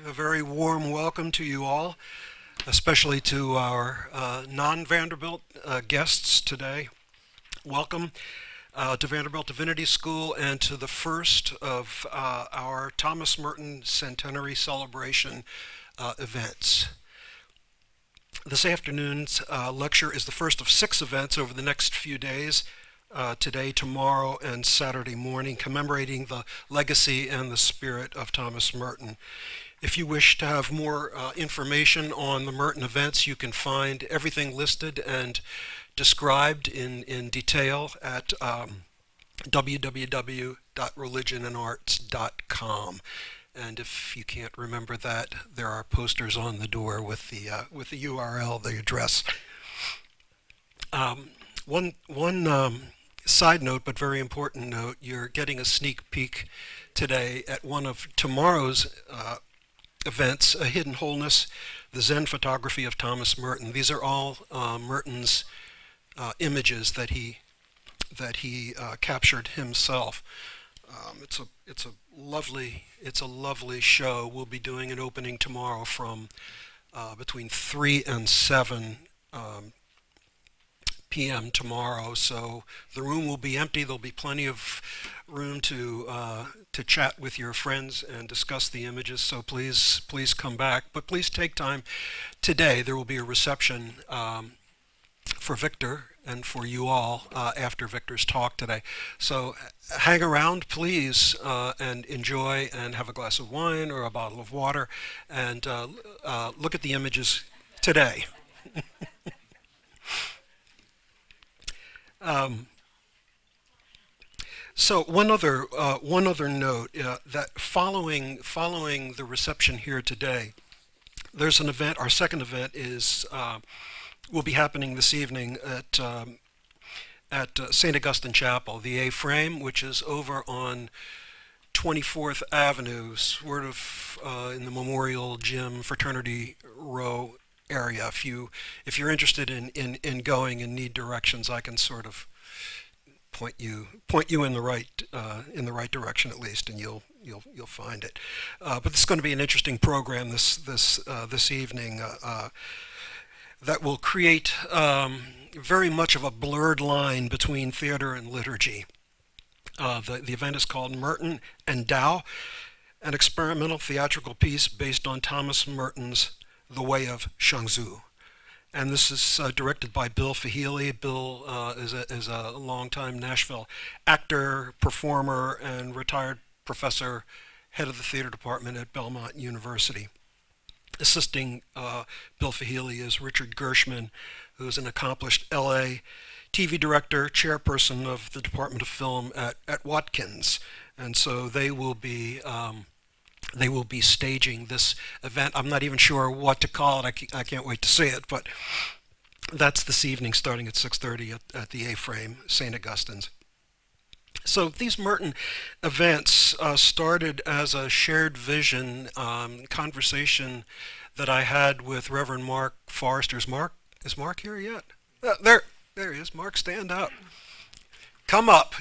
A very warm welcome to you all, especially to our non-Vanderbilt guests today. Welcome to Vanderbilt Divinity School and to the first of our Thomas Merton Centenary Celebration events. This afternoon's lecture is the first of 6 events over the next few days, today, tomorrow, and Saturday morning, commemorating the legacy and the spirit of Thomas Merton. If you wish to have more information on the Merton events, you can find everything listed and described in detail at www.religionandarts.com. And if you can't remember that, there are posters on the door with the URL, the address. One side note, but very important note: you're getting a sneak peek today at one of tomorrow's events, A Hidden Wholeness, the Zen photography of Thomas Merton. These are all Merton's images that he captured himself. It's a lovely show. We'll be doing an opening tomorrow from between 3 and 7 p.m. tomorrow. So the room will be empty. There'll be plenty of room to chat with your friends and discuss the images. So please come back. But please take time today. There will be a reception for Victor and for you all after Victor's talk today. So hang around, please, and enjoy and have a glass of wine or a bottle of water and look at the images today. So one other note that following the reception here today, there's an event. Our second event is will be happening this evening at St. Augustine Chapel, the A-frame, which is over on 24th Avenue, sort of in the Memorial Gym Fraternity Row area. If you're interested in going and need directions, I can sort of point you in the right direction at least, and you'll find it. But this is going to be an interesting program this evening that will create very much of a blurred line between theater and liturgy. The event is called Merton and Dao, an experimental theatrical piece based on Thomas Merton's The Way of Shangzu. And this is directed by Bill Fahili. Bill is a longtime Nashville actor, performer, and retired professor, head of the theater department at Belmont University. Assisting Bill Fahili is Richard Gershman, who is an accomplished LA TV director, chairperson of the Department of Film at Watkins. And so they will be staging this event. I'm not even sure what to call it. I can't wait to see it, but that's this evening starting at 6:30 at the A-frame, St. Augustine's. So these Merton events started as a shared vision conversation that I had with Reverend Mark Forrester. Is Mark here yet? There he is. Mark, stand up. Come up.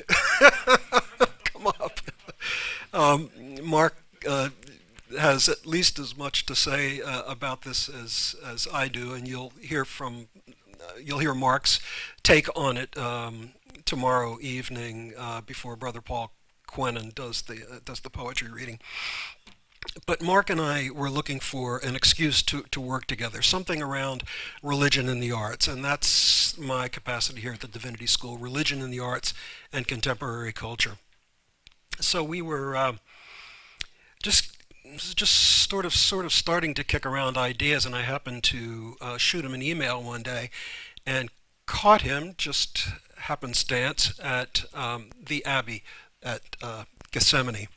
Come up. Mark has at least as much to say about this as I do, and you'll hear Mark's take on it tomorrow evening before Brother Paul Quenin does the poetry reading. But Mark and I were looking for an excuse to work together, something around religion and the arts, and that's my capacity here at the Divinity School: religion and the arts and contemporary culture. So we were just sort of starting to kick around ideas, and I happened to shoot him an email one day and caught him, just happenstance, at the Abbey at Gethsemane.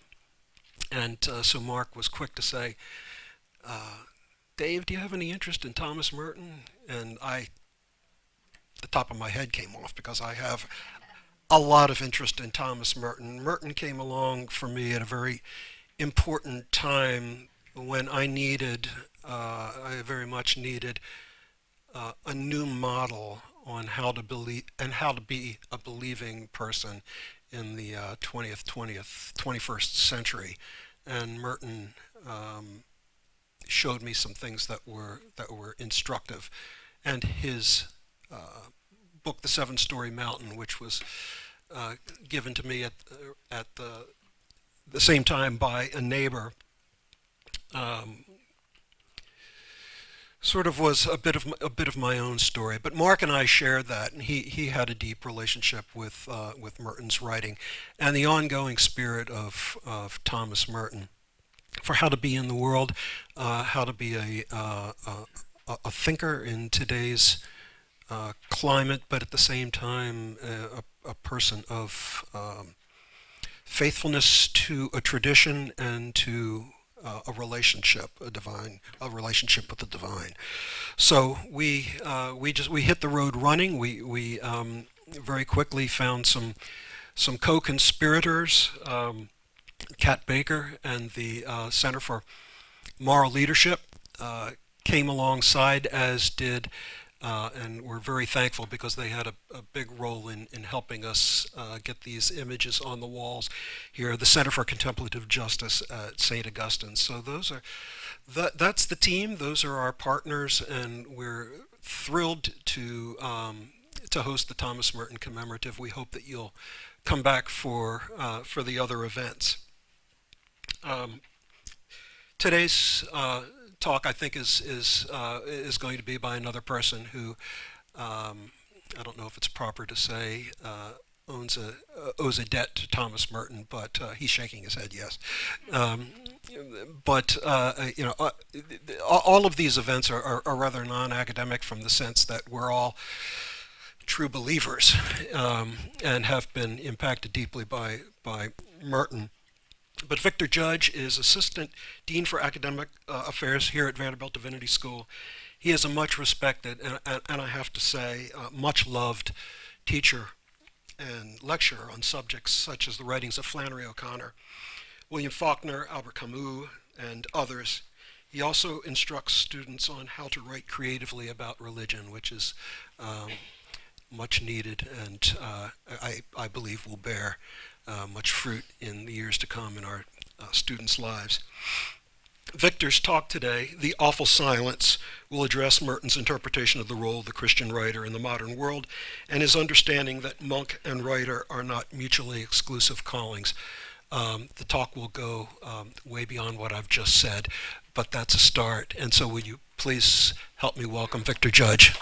And so Mark was quick to say, Dave, do you have any interest in Thomas Merton? And the top of my head came off, because I have a lot of interest in Thomas Merton. Merton came along for me at a very important time when I very much needed a new model on how to believe and how to be a believing person in the 21st century. And Merton showed me some things that were instructive. And his book, The Seven-Story Mountain, which was given to me at the same time by a neighbor, sort of was a bit of my own story. But Mark and I shared that, and he had a deep relationship with Merton's writing and the ongoing spirit of Thomas Merton for how to be in the world, how to be a thinker in today's climate, but at the same time a person of faithfulness to a tradition and to a relationship, a relationship with the divine. So we hit the road running. We very quickly found some co-conspirators, Kat Baker and the Center for Moral Leadership came alongside, as did, and we're very thankful because they had a big role in helping us get these images on the walls here. The Center for Contemplative Justice at St. Augustine. So that's the team. Those are our partners, and we're thrilled to host the Thomas Merton Commemorative. We hope that you'll come back for the other events. Today's talk, I think, is going to be by another person who I don't know if it's proper to say owes a debt to Thomas Merton, but he's shaking his head yes. But all of these events are rather non-academic from the sense that we're all true believers and have been impacted deeply by Merton. But Victor Judge is Assistant Dean for Academic Affairs here at Vanderbilt Divinity School. He is a much respected and I have to say much loved teacher and lecturer on subjects such as the writings of Flannery O'Connor, William Faulkner, Albert Camus, and others. He also instructs students on how to write creatively about religion, which is much needed and I believe will bear much fruit in the years to come in our students' lives. Victor's talk today, The Awful Silence, will address Merton's interpretation of the role of the Christian writer in the modern world and his understanding that monk and writer are not mutually exclusive callings. The talk will go way beyond what I've just said, but that's a start. And so would you please help me welcome Victor Judge.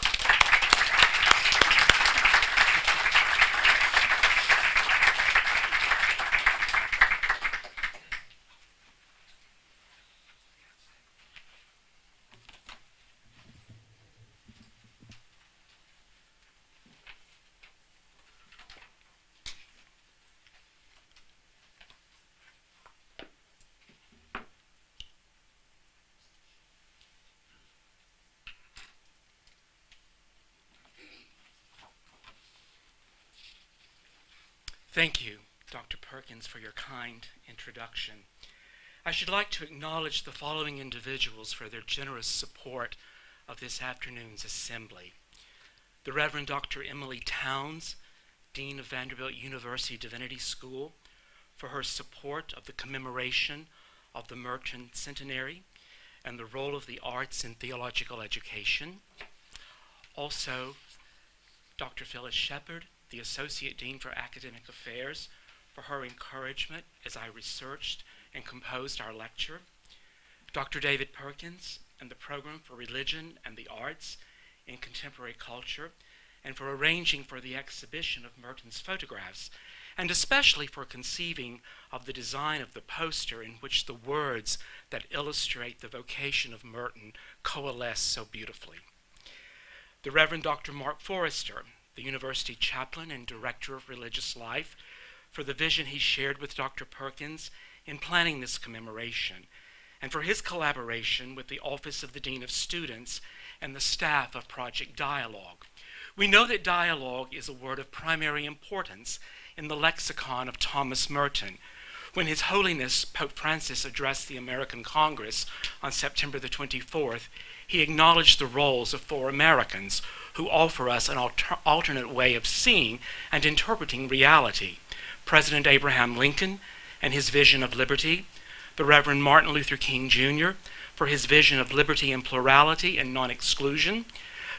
Thank you, Dr. Perkins, for your kind introduction. I should like to acknowledge the following individuals for their generous support of this afternoon's assembly. The Reverend Dr. Emily Towns, Dean of Vanderbilt University Divinity School, for her support of the commemoration of the Merton Centenary and the role of the arts in theological education. Also, Dr. Phyllis Shepard, the Associate Dean for Academic Affairs, for her encouragement as I researched and composed our lecture. Dr. David Perkins and the Program for Religion and the Arts in Contemporary Culture, and for arranging for the exhibition of Merton's photographs, and especially for conceiving of the design of the poster in which the words that illustrate the vocation of Merton coalesce so beautifully. The Reverend Dr. Mark Forrester, the University Chaplain and Director of Religious Life, for the vision he shared with Dr. Perkins in planning this commemoration, and for his collaboration with the Office of the Dean of Students and the staff of Project Dialogue. We know that dialogue is a word of primary importance in the lexicon of Thomas Merton. When His Holiness Pope Francis addressed the American Congress on September the 24th, he acknowledged the roles of four Americans who offer us an alternate way of seeing and interpreting reality: President Abraham Lincoln and his vision of liberty, the Reverend Martin Luther King Jr. for his vision of liberty and plurality and non-exclusion,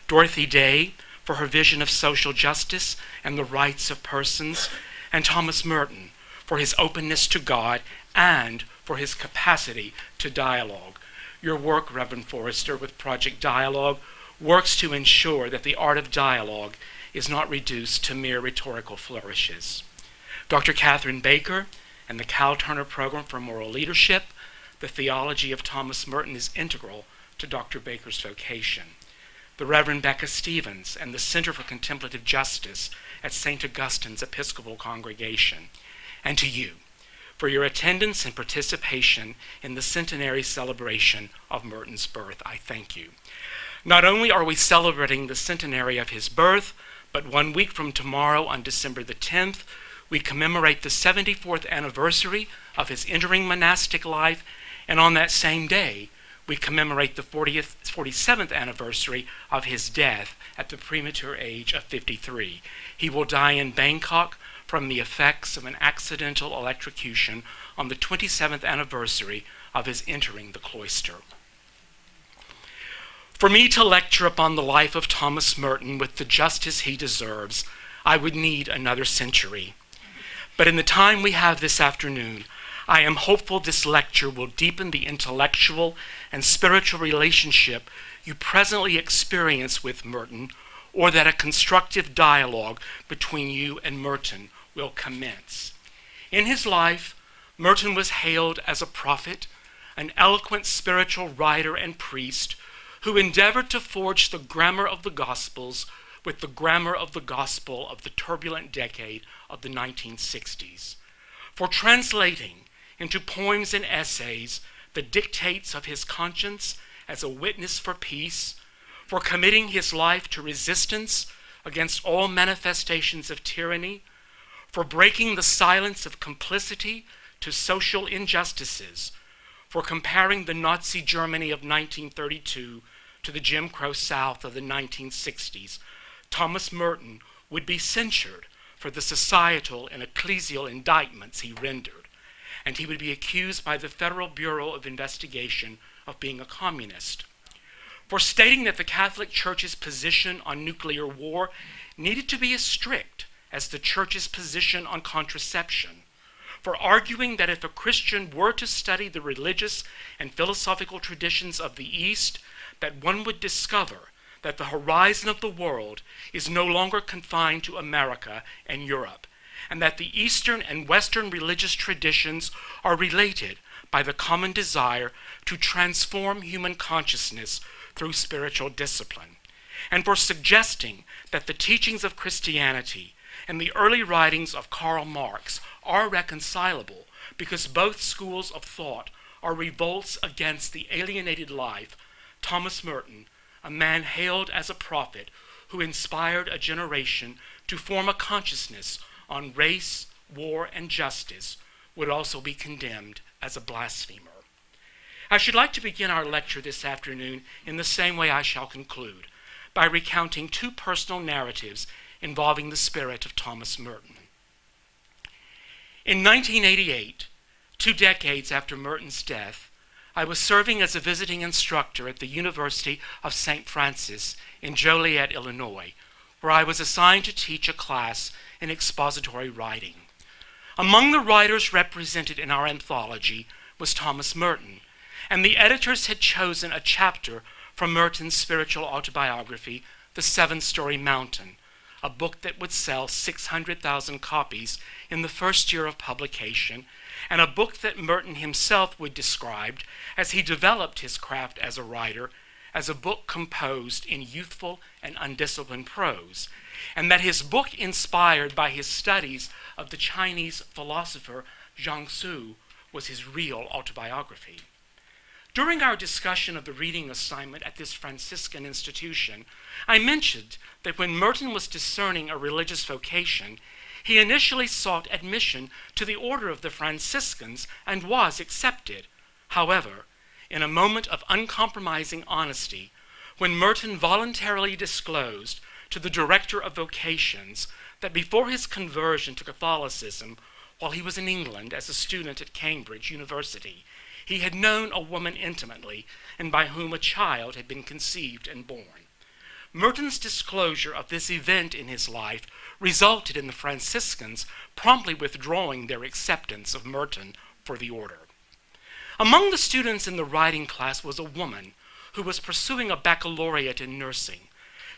Dorothy Day for her vision of social justice and the rights of persons, and Thomas Merton for his openness to God and for his capacity to dialogue. Your work, Reverend Forrester, with Project Dialogue works to ensure that the art of dialogue is not reduced to mere rhetorical flourishes. Dr. Catherine Baker and the Cal Turner Program for Moral Leadership, the theology of Thomas Merton is integral to Dr. Baker's vocation. The Reverend Becca Stevens and the Center for Contemplative Justice at St. Augustine's Episcopal Congregation, and to you for your attendance and participation in the centenary celebration of Merton's birth. I thank you. Not only are we celebrating the centenary of his birth, but 1 week from tomorrow, on December the 10th, we commemorate the 74th anniversary of his entering monastic life, and on that same day, we commemorate the 47th anniversary of his death at the premature age of 53. He will die in Bangkok from the effects of an accidental electrocution on the 27th anniversary of his entering the cloister. For me to lecture upon the life of Thomas Merton with the justice he deserves, I would need another century. But in the time we have this afternoon, I am hopeful this lecture will deepen the intellectual and spiritual relationship you presently experience with Merton, or that a constructive dialogue between you and Merton will commence. In his life, Merton was hailed as a prophet, an eloquent spiritual writer and priest who endeavored to forge the grammar of the Gospels with the grammar of the gospel of the turbulent decade of the 1960s. For translating into poems and essays the dictates of his conscience as a witness for peace, for committing his life to resistance against all manifestations of tyranny, for breaking the silence of complicity to social injustices, for comparing the Nazi Germany of 1932 to the Jim Crow South of the 1960s, Thomas Merton would be censured for the societal and ecclesial indictments he rendered, and he would be accused by the Federal Bureau of Investigation of being a communist. For stating that the Catholic Church's position on nuclear war needed to be as strict as the Church's position on contraception, for arguing that if a Christian were to study the religious and philosophical traditions of the East, that one would discover that the horizon of the world is no longer confined to America and Europe, and that the Eastern and Western religious traditions are related by the common desire to transform human consciousness through spiritual discipline, and for suggesting that the teachings of Christianity and the early writings of Karl Marx are reconcilable because both schools of thought are revolts against the alienated life. Thomas Merton, a man hailed as a prophet who inspired a generation to form a consciousness on race, war, and justice, would also be condemned as a blasphemer. I should like to begin our lecture this afternoon in the same way I shall conclude, by recounting two personal narratives involving the spirit of Thomas Merton. In 1988, 2 decades after Merton's death, I was serving as a visiting instructor at the University of St. Francis in Joliet, Illinois, where I was assigned to teach a class in expository writing. Among the writers represented in our anthology was Thomas Merton, and the editors had chosen a chapter from Merton's spiritual autobiography, The Seven-Story Mountain, a book that would sell 600,000 copies in the first year of publication, and a book that Merton himself would describe, as he developed his craft as a writer, as a book composed in youthful and undisciplined prose, and that his book, inspired by his studies of the Chinese philosopher Zhang Su, was his real autobiography. During our discussion of the reading assignment at this Franciscan institution, I mentioned that when Merton was discerning a religious vocation, he initially sought admission to the order of the Franciscans and was accepted. However, in a moment of uncompromising honesty, when Merton voluntarily disclosed to the director of vocations that before his conversion to Catholicism, while he was in England as a student at Cambridge University, he had known a woman intimately and by whom a child had been conceived and born. Merton's disclosure of this event in his life resulted in the Franciscans promptly withdrawing their acceptance of Merton for the order. Among the students in the writing class was a woman who was pursuing a baccalaureate in nursing.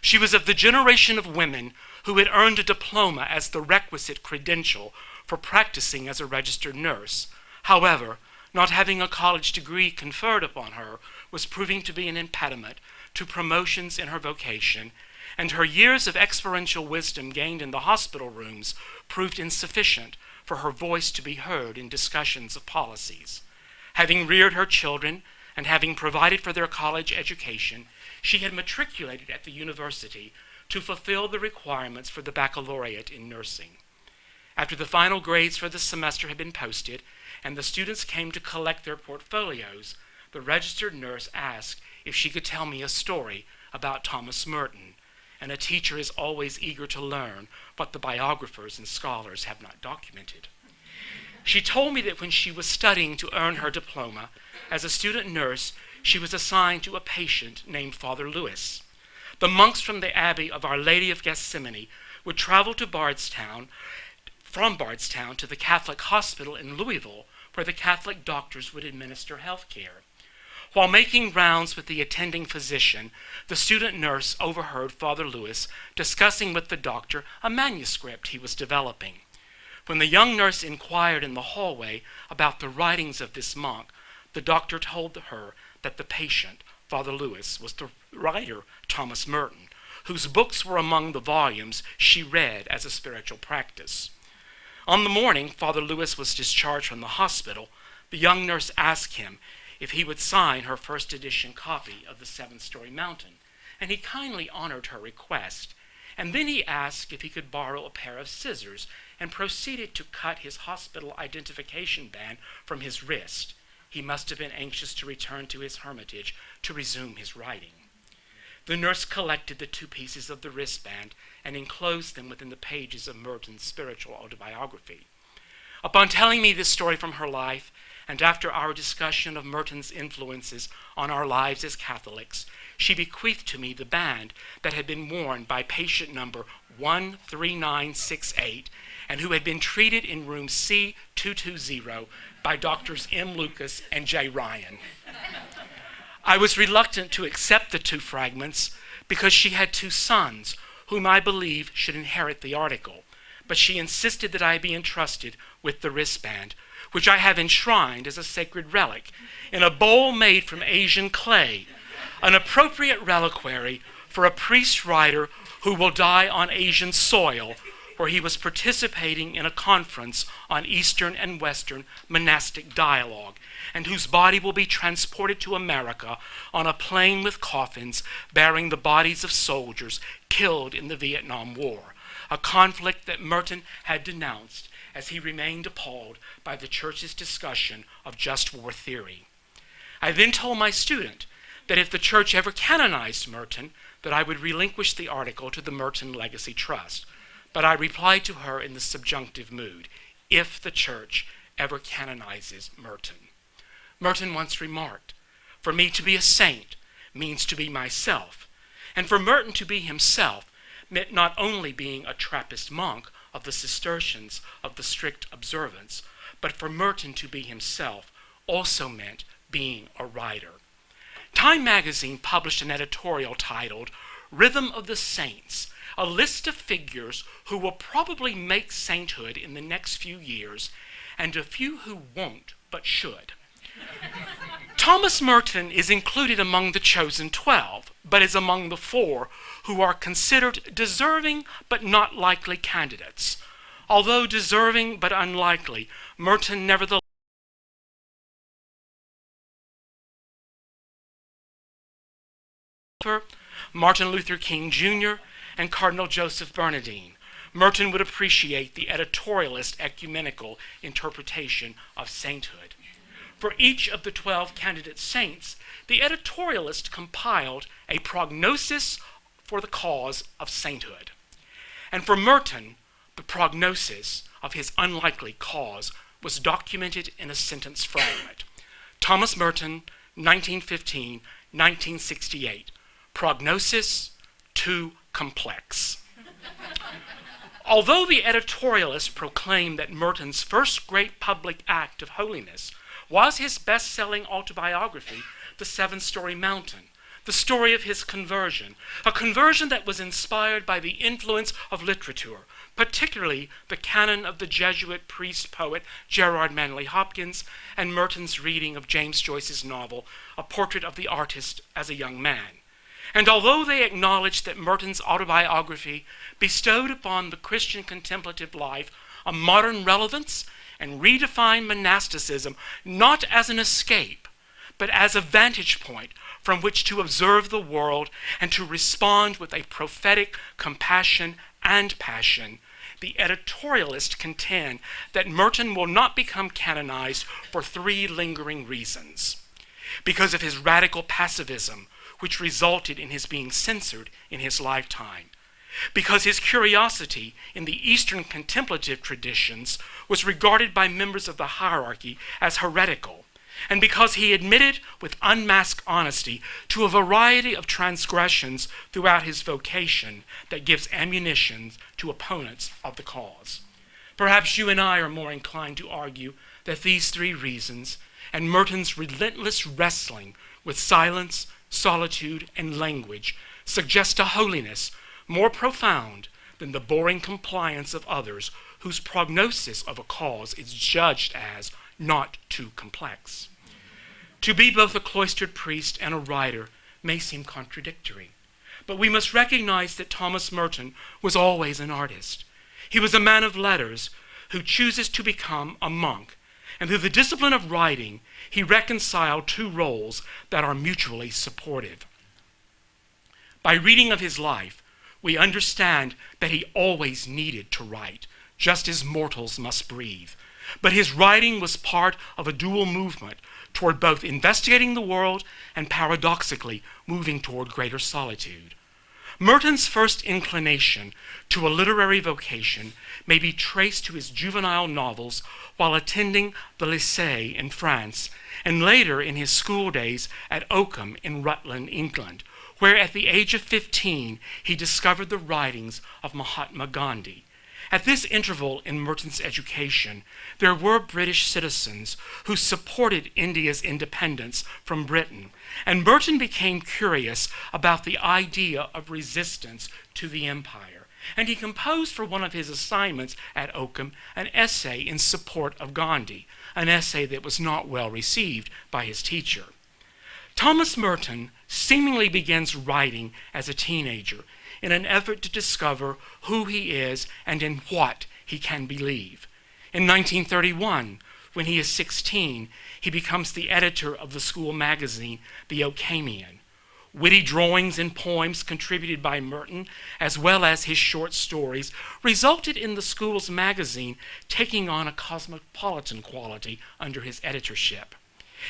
She was of the generation of women who had earned a diploma as the requisite credential for practicing as a registered nurse. However, not having a college degree conferred upon her was proving to be an impediment to promotions in her vocation, and her years of experiential wisdom gained in the hospital rooms proved insufficient for her voice to be heard in discussions of policies. Having reared her children and having provided for their college education, she had matriculated at the university to fulfill the requirements for the baccalaureate in nursing. After the final grades for the semester had been posted and the students came to collect their portfolios, the registered nurse asked if she could tell me a story about Thomas Merton, and a teacher is always eager to learn what the biographers and scholars have not documented. She told me that when she was studying to earn her diploma, as a student nurse, she was assigned to a patient named Father Lewis. The monks from the Abbey of Our Lady of Gethsemane would travel to from Bardstown to the Catholic hospital in Louisville, where the Catholic doctors would administer health care. While making rounds with the attending physician, the student nurse overheard Father Lewis discussing with the doctor a manuscript he was developing. When the young nurse inquired in the hallway about the writings of this monk, the doctor told her that the patient, Father Lewis, was the writer Thomas Merton, whose books were among the volumes she read as a spiritual practice. On the morning Father Lewis was discharged from the hospital, the young nurse asked him if he would sign her first edition copy of The Seven-Story Mountain, and he kindly honored her request. And then he asked if he could borrow a pair of scissors and proceeded to cut his hospital identification band from his wrist. He must have been anxious to return to his hermitage to resume his writing. The nurse collected the two pieces of the wristband and enclosed them within the pages of Merton's spiritual autobiography. Upon telling me this story from her life, and after our discussion of Merton's influences on our lives as Catholics, she bequeathed to me the band that had been worn by patient number 13968 and who had been treated in room C220 by Doctors M. Lucas and J. Ryan. I was reluctant to accept the two fragments because she had two sons whom I believe should inherit the article, but she insisted that I be entrusted with the wristband, which I have enshrined as a sacred relic in a bowl made from Asian clay, an appropriate reliquary for a priest-writer who will die on Asian soil, where he was participating in a conference on Eastern and Western monastic dialogue, and whose body will be transported to America on a plane with coffins bearing the bodies of soldiers killed in the Vietnam War, a conflict that Merton had denounced as he remained appalled by the church's discussion of just war theory. I then told my student that if the church ever canonized Merton, that I would relinquish the article to the Merton Legacy Trust. But I replied to her in the subjunctive mood, if the church ever canonizes Merton. Merton once remarked, "For me to be a saint means to be myself." And for Merton to be himself meant not only being a Trappist monk of the Cistercians of the strict observance, but for Merton to be himself also meant being a writer. Time magazine published an editorial titled "Rhythm of the Saints," a list of figures who will probably make sainthood in the next few years, and a few who won't but should. Thomas Merton is included among the chosen 12, but is among the 4 who are considered deserving but not likely candidates. Although deserving but unlikely, Merton nevertheless Martin Luther King Jr., and Cardinal Joseph Bernardine. Merton would appreciate the editorialist ecumenical interpretation of sainthood. For each of the 12 candidate saints, the editorialist compiled a prognosis for the cause of sainthood. And for Merton, the prognosis of his unlikely cause was documented in a sentence fragment. Thomas Merton, 1915-1968. Prognosis, too complex. Although the editorialists proclaim that Merton's first great public act of holiness was his best-selling autobiography, The Seven-Story Mountain, the story of his conversion, a conversion that was inspired by the influence of literature, particularly the canon of the Jesuit priest-poet Gerard Manley Hopkins and Merton's reading of James Joyce's novel, A Portrait of the Artist as a Young Man. And although they acknowledge that Merton's autobiography bestowed upon the Christian contemplative life a modern relevance and redefined monasticism not as an escape, but as a vantage point from which to observe the world and to respond with a prophetic compassion and passion, the editorialists contend that Merton will not become canonized for three lingering reasons. Because of his radical pacifism, which resulted in his being censored in his lifetime. Because his curiosity in the Eastern contemplative traditions was regarded by members of the hierarchy as heretical, and because he admitted with unmasked honesty to a variety of transgressions throughout his vocation that gives ammunition to opponents of the cause. Perhaps you and I are more inclined to argue that these three reasons, and Merton's relentless wrestling with silence, solitude, and language, suggest a holiness more profound than the boring compliance of others whose prognosis of a cause is judged as not too complex. To be both a cloistered priest and a writer may seem contradictory, but we must recognize that Thomas Merton was always an artist. He was a man of letters who chooses to become a monk, and through the discipline of writing, he reconciled two roles that are mutually supportive. By reading of his life, we understand that he always needed to write, just as mortals must breathe. But his writing was part of a dual movement toward both investigating the world and paradoxically moving toward greater solitude. Merton's first inclination to a literary vocation may be traced to his juvenile novels while attending the Lycée in France, and later in his school days at Oakham in Rutland, England, where at the age of 15 he discovered the writings of Mahatma Gandhi. At this interval in Merton's education, there were British citizens who supported India's independence from Britain, and Merton became curious about the idea of resistance to the empire, and he composed for one of his assignments at Oakham an essay in support of Gandhi, an essay that was not well received by his teacher. Thomas Merton seemingly begins writing as a teenager in an effort to discover who he is and in what he can believe. In 1931, when he is 16, he becomes the editor of the school magazine, The Oakhamian. Witty drawings and poems contributed by Merton, as well as his short stories, resulted in the school's magazine taking on a cosmopolitan quality under his editorship.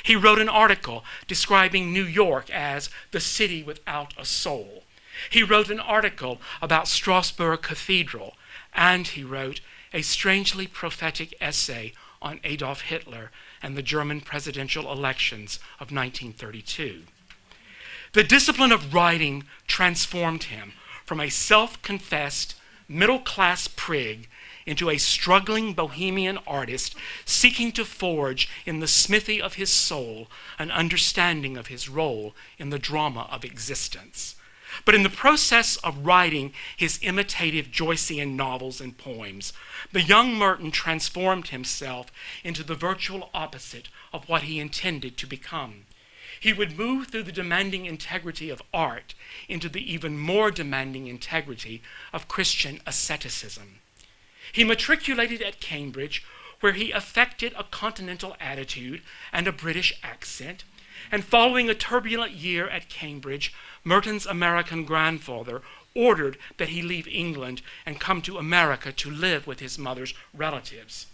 He wrote an article describing New York as the city without a soul. He wrote an article about Strasbourg Cathedral, and he wrote a strangely prophetic essay on Adolf Hitler and the German presidential elections of 1932. The discipline of writing transformed him from a self-confessed middle-class prig into a struggling bohemian artist seeking to forge in the smithy of his soul an understanding of his role in the drama of existence. But in the process of writing his imitative Joycean novels and poems, the young Merton transformed himself into the virtual opposite of what he intended to become. He would move through the demanding integrity of art into the even more demanding integrity of Christian asceticism. He matriculated at Cambridge, where he affected a continental attitude and a British accent, and following a turbulent year at Cambridge, Merton's American grandfather ordered that he leave England and come to America to live with his mother's relatives.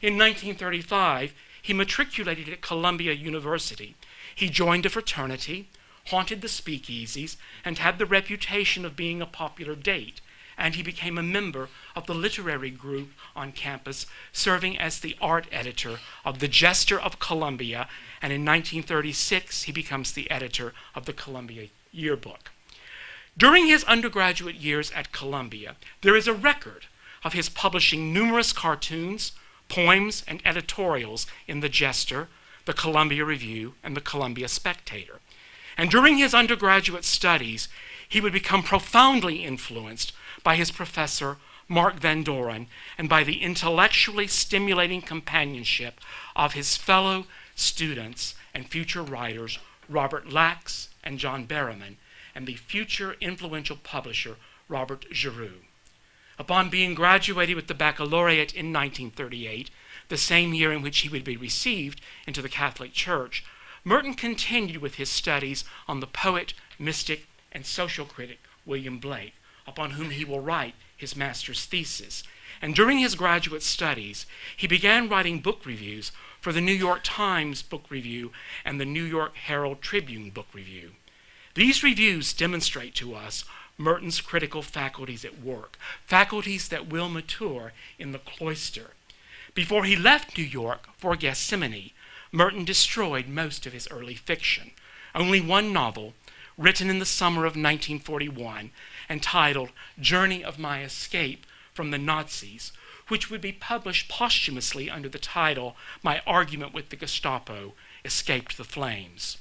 In 1935, he matriculated at Columbia University. He joined a fraternity, haunted the speakeasies, and had the reputation of being a popular date. and he became a member of the literary group on campus, serving as the art editor of the Jester of Columbia, and in 1936 he becomes the editor of the Columbia Yearbook. During his undergraduate years at Columbia, there is a record of his publishing numerous cartoons, poems, and editorials in the Jester, the Columbia Review, and the Columbia Spectator. And during his undergraduate studies, he would become profoundly influenced by his professor, Mark Van Doren, and by the intellectually stimulating companionship of his fellow students and future writers, Robert Lax and John Berriman, and the future influential publisher, Robert Giroux. Upon being graduated with the baccalaureate in 1938, the same year in which he would be received into the Catholic Church, Merton continued with his studies on the poet, mystic, and social critic William Blake, upon whom he will write his master's thesis. And during his graduate studies, he began writing book reviews for the New York Times Book Review and the New York Herald Tribune Book Review. These reviews demonstrate to us Merton's critical faculties at work, faculties that will mature in the cloister. Before he left New York for Gethsemane, Merton destroyed most of his early fiction. Only one novel, written in the summer of 1941, entitled Journey of My Escape from the Nazis, which would be published posthumously under the title My Argument with the Gestapo, escaped the flames.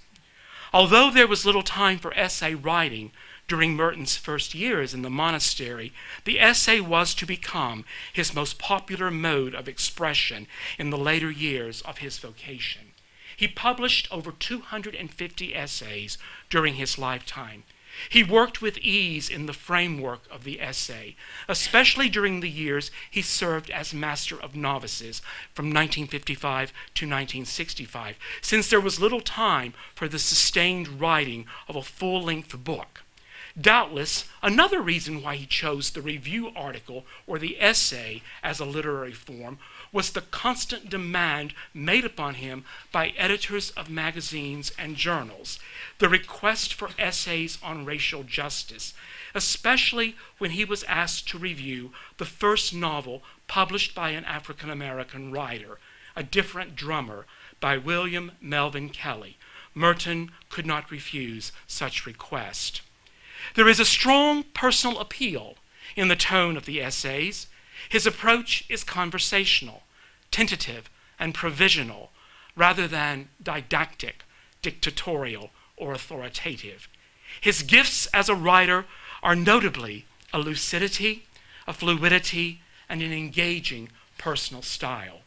Although there was little time for essay writing during Merton's first years in the monastery, the essay was to become his most popular mode of expression in the later years of his vocation. He published over 250 essays during his lifetime. He worked with ease in the framework of the essay, especially during the years he served as Master of Novices from 1955 to 1965, since there was little time for the sustained writing of a full-length book. Doubtless, another reason why he chose the review article or the essay as a literary form was the constant demand made upon him by editors of magazines and journals, the request for essays on racial justice, especially when he was asked to review the first novel published by an African-American writer, A Different Drummer, by William Melvin Kelly. Merton could not refuse such request. There is a strong personal appeal in the tone of the essays. His approach is conversational, tentative, and provisional, rather than didactic, dictatorial, or authoritative. His gifts as a writer are notably a lucidity, a fluidity, and an engaging personal style.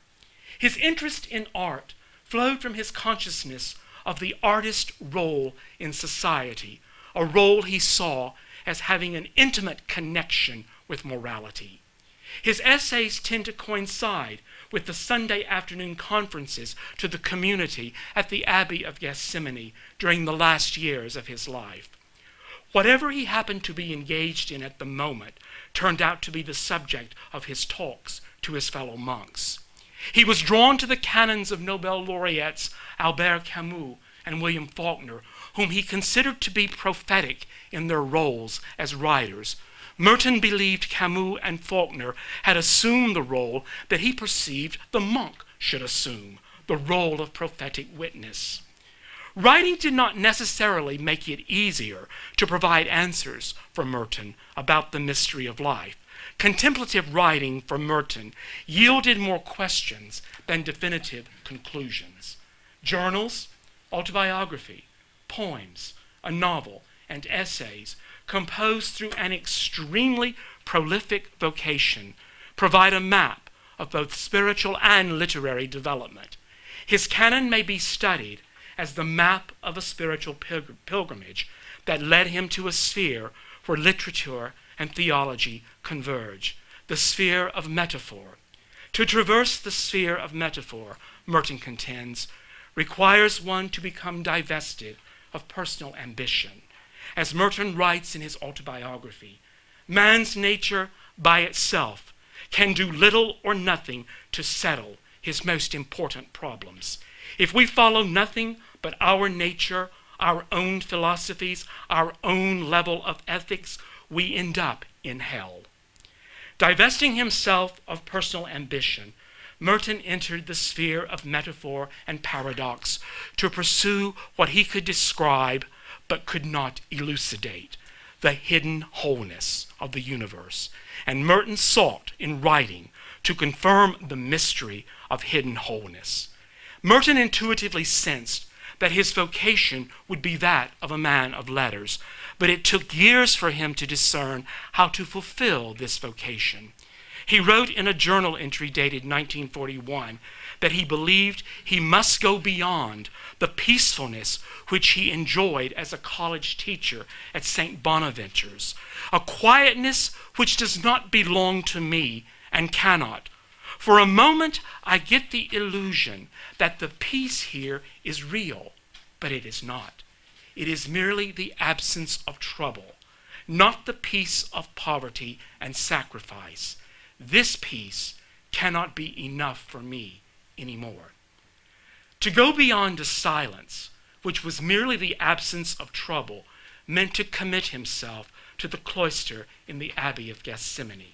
His interest in art flowed from his consciousness of the artist's role in society, a role he saw as having an intimate connection with morality. His essays tend to coincide with the Sunday afternoon conferences to the community at the Abbey of Gethsemane during the last years of his life. Whatever he happened to be engaged in at the moment turned out to be the subject of his talks to his fellow monks. He was drawn to the canons of Nobel laureates Albert Camus and William Faulkner, whom he considered to be prophetic in their roles as writers. Merton believed Camus and Faulkner had assumed the role that he perceived the monk should assume, the role of prophetic witness. Writing did not necessarily make it easier to provide answers for Merton about the mystery of life. Contemplative writing for Merton yielded more questions than definitive conclusions. Journals, autobiography, poems, a novel, and essays composed through an extremely prolific vocation provide a map of both spiritual and literary development. His canon may be studied as the map of a spiritual pilgrimage that led him to a sphere where literature and theology converge, the sphere of metaphor. To traverse the sphere of metaphor, Merton contends, requires one to become divested of personal ambition. As Merton writes in his autobiography, man's nature by itself can do little or nothing to settle his most important problems. If we follow nothing but our nature, our own philosophies, our own level of ethics, we end up in hell. Divesting himself of personal ambition, Merton entered the sphere of metaphor and paradox to pursue what he could describe but could not elucidate, the hidden wholeness of the universe. And Merton sought in writing to confirm the mystery of hidden wholeness. Merton intuitively sensed that his vocation would be that of a man of letters, but it took years for him to discern how to fulfill this vocation. He wrote in a journal entry dated 1941 that he believed he must go beyond the peacefulness which he enjoyed as a college teacher at St. Bonaventure's, a quietness which does not belong to me and cannot. For a moment, I get the illusion that the peace here is real, but it is not. It is merely the absence of trouble, not the peace of poverty and sacrifice. This peace cannot be enough for me anymore. To go beyond a silence, which was merely the absence of trouble, meant to commit himself to the cloister in the Abbey of Gethsemane.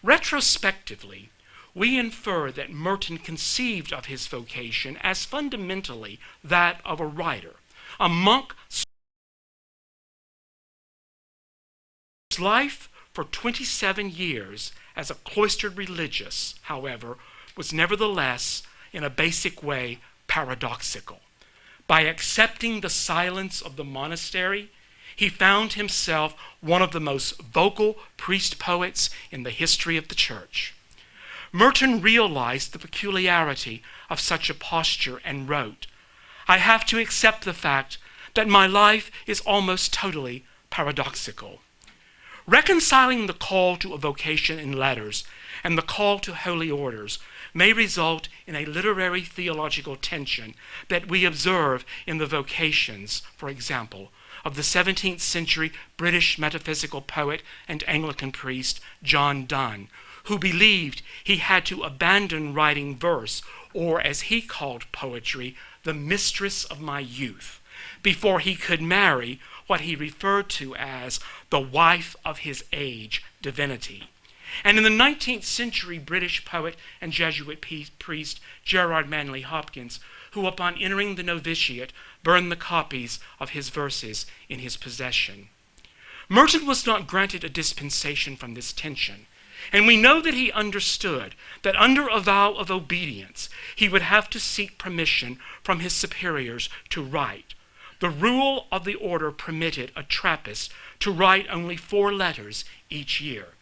Retrospectively, we infer that Merton conceived of his vocation as fundamentally that of a writer. A monk. His life for 27 years as a cloistered religious, however, was nevertheless, in a basic way, paradoxical. By accepting the silence of the monastery, he found himself one of the most vocal priest-poets in the history of the church. Merton realized the peculiarity of such a posture and wrote, "I have to accept the fact that my life is almost totally paradoxical." Reconciling the call to a vocation in letters and the call to holy orders may result in a literary theological tension that we observe in the vocations, for example, of the 17th century British metaphysical poet and Anglican priest John Donne, who believed he had to abandon writing verse, or as he called poetry, the mistress of my youth, before he could marry what he referred to as the wife of his age, divinity. And in the 19th century British poet and Jesuit priest Gerard Manley Hopkins, who upon entering the novitiate burned the copies of his verses in his possession. Merton was not granted a dispensation from this tension, and we know that he understood that under a vow of obedience he would have to seek permission from his superiors to write. The rule of the order permitted a Trappist to write only 4 letters each year.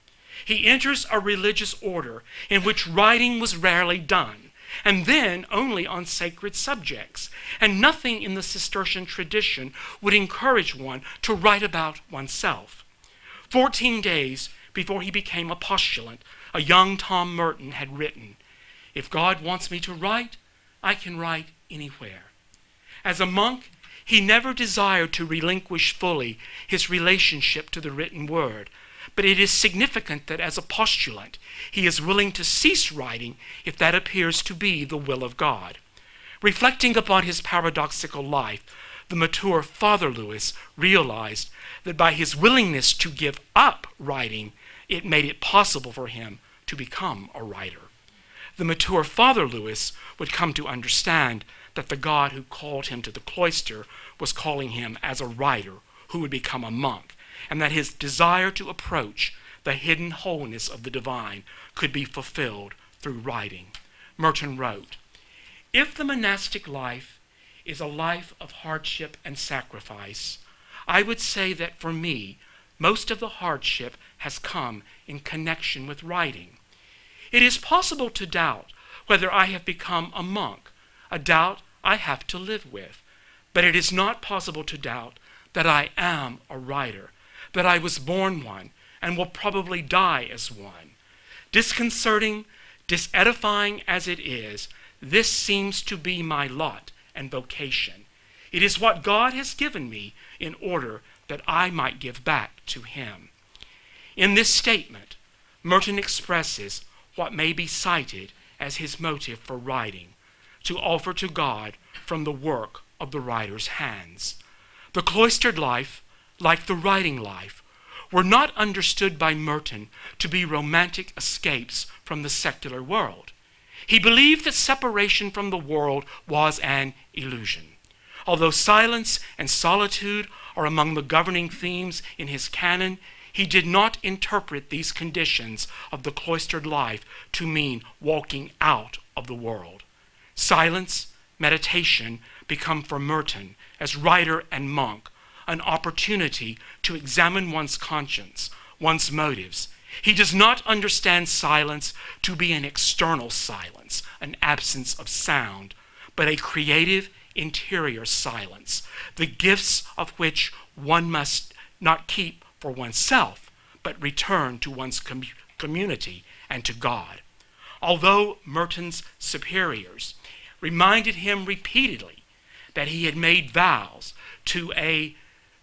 He enters a religious order in which writing was rarely done, and then only on sacred subjects, and nothing in the Cistercian tradition would encourage one to write about oneself. 14 days before he became a postulant, a young Tom Merton had written, "If God wants me to write, I can write anywhere." As a monk, he never desired to relinquish fully his relationship to the written word, but it is significant that as a postulant, he is willing to cease writing if that appears to be the will of God. Reflecting upon his paradoxical life, the mature Father Lewis realized that by his willingness to give up writing, it made it possible for him to become a writer. The mature Father Lewis would come to understand that the God who called him to the cloister was calling him as a writer who would become a monk, and that his desire to approach the hidden wholeness of the divine could be fulfilled through writing. Merton wrote, "If the monastic life is a life of hardship and sacrifice, I would say that for me, most of the hardship has come in connection with writing. It is possible to doubt whether I have become a monk, a doubt I have to live with, but it is not possible to doubt that I am a writer, that I was born one and will probably die as one. Disconcerting, disedifying as it is, this seems to be my lot and vocation. It is what God has given me in order that I might give back to him." In this statement, Merton expresses what may be cited as his motive for writing, to offer to God from the work of the writer's hands. The cloistered life, like the writing life, were not understood by Merton to be romantic escapes from the secular world. He believed that separation from the world was an illusion. Although silence and solitude are among the governing themes in his canon, he did not interpret these conditions of the cloistered life to mean walking out of the world. Silence, meditation become for Merton, as writer and monk, an opportunity to examine one's conscience, one's motives. He does not understand silence to be an external silence, an absence of sound, but a creative interior silence, the gifts of which one must not keep for oneself, but return to one's community and to God. Although Merton's superiors reminded him repeatedly that he had made vows to a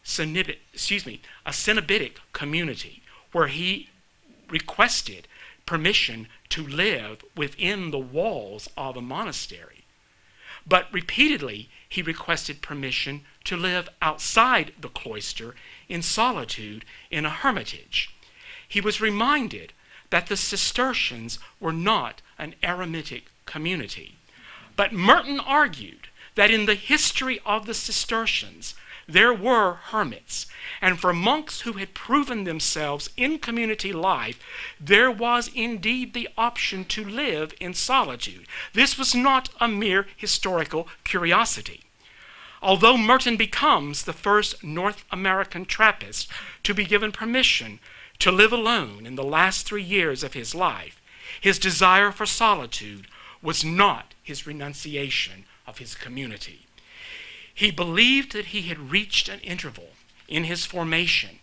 Cenobitic community where he requested permission to live within the walls of a monastery. But repeatedly he requested permission to live outside the cloister in solitude in a hermitage. He was reminded that the Cistercians were not an eremitic community. But Merton argued that in the history of the Cistercians, there were hermits, and for monks who had proven themselves in community life, there was indeed the option to live in solitude. This was not a mere historical curiosity. Although Merton becomes the first North American Trappist to be given permission to live alone in the last 3 years of his life, his desire for solitude was not his renunciation of his community. He believed that he had reached an interval in his formation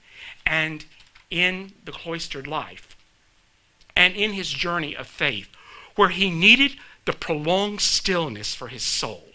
and in the cloistered life and in his journey of faith where he needed the prolonged stillness for his soul.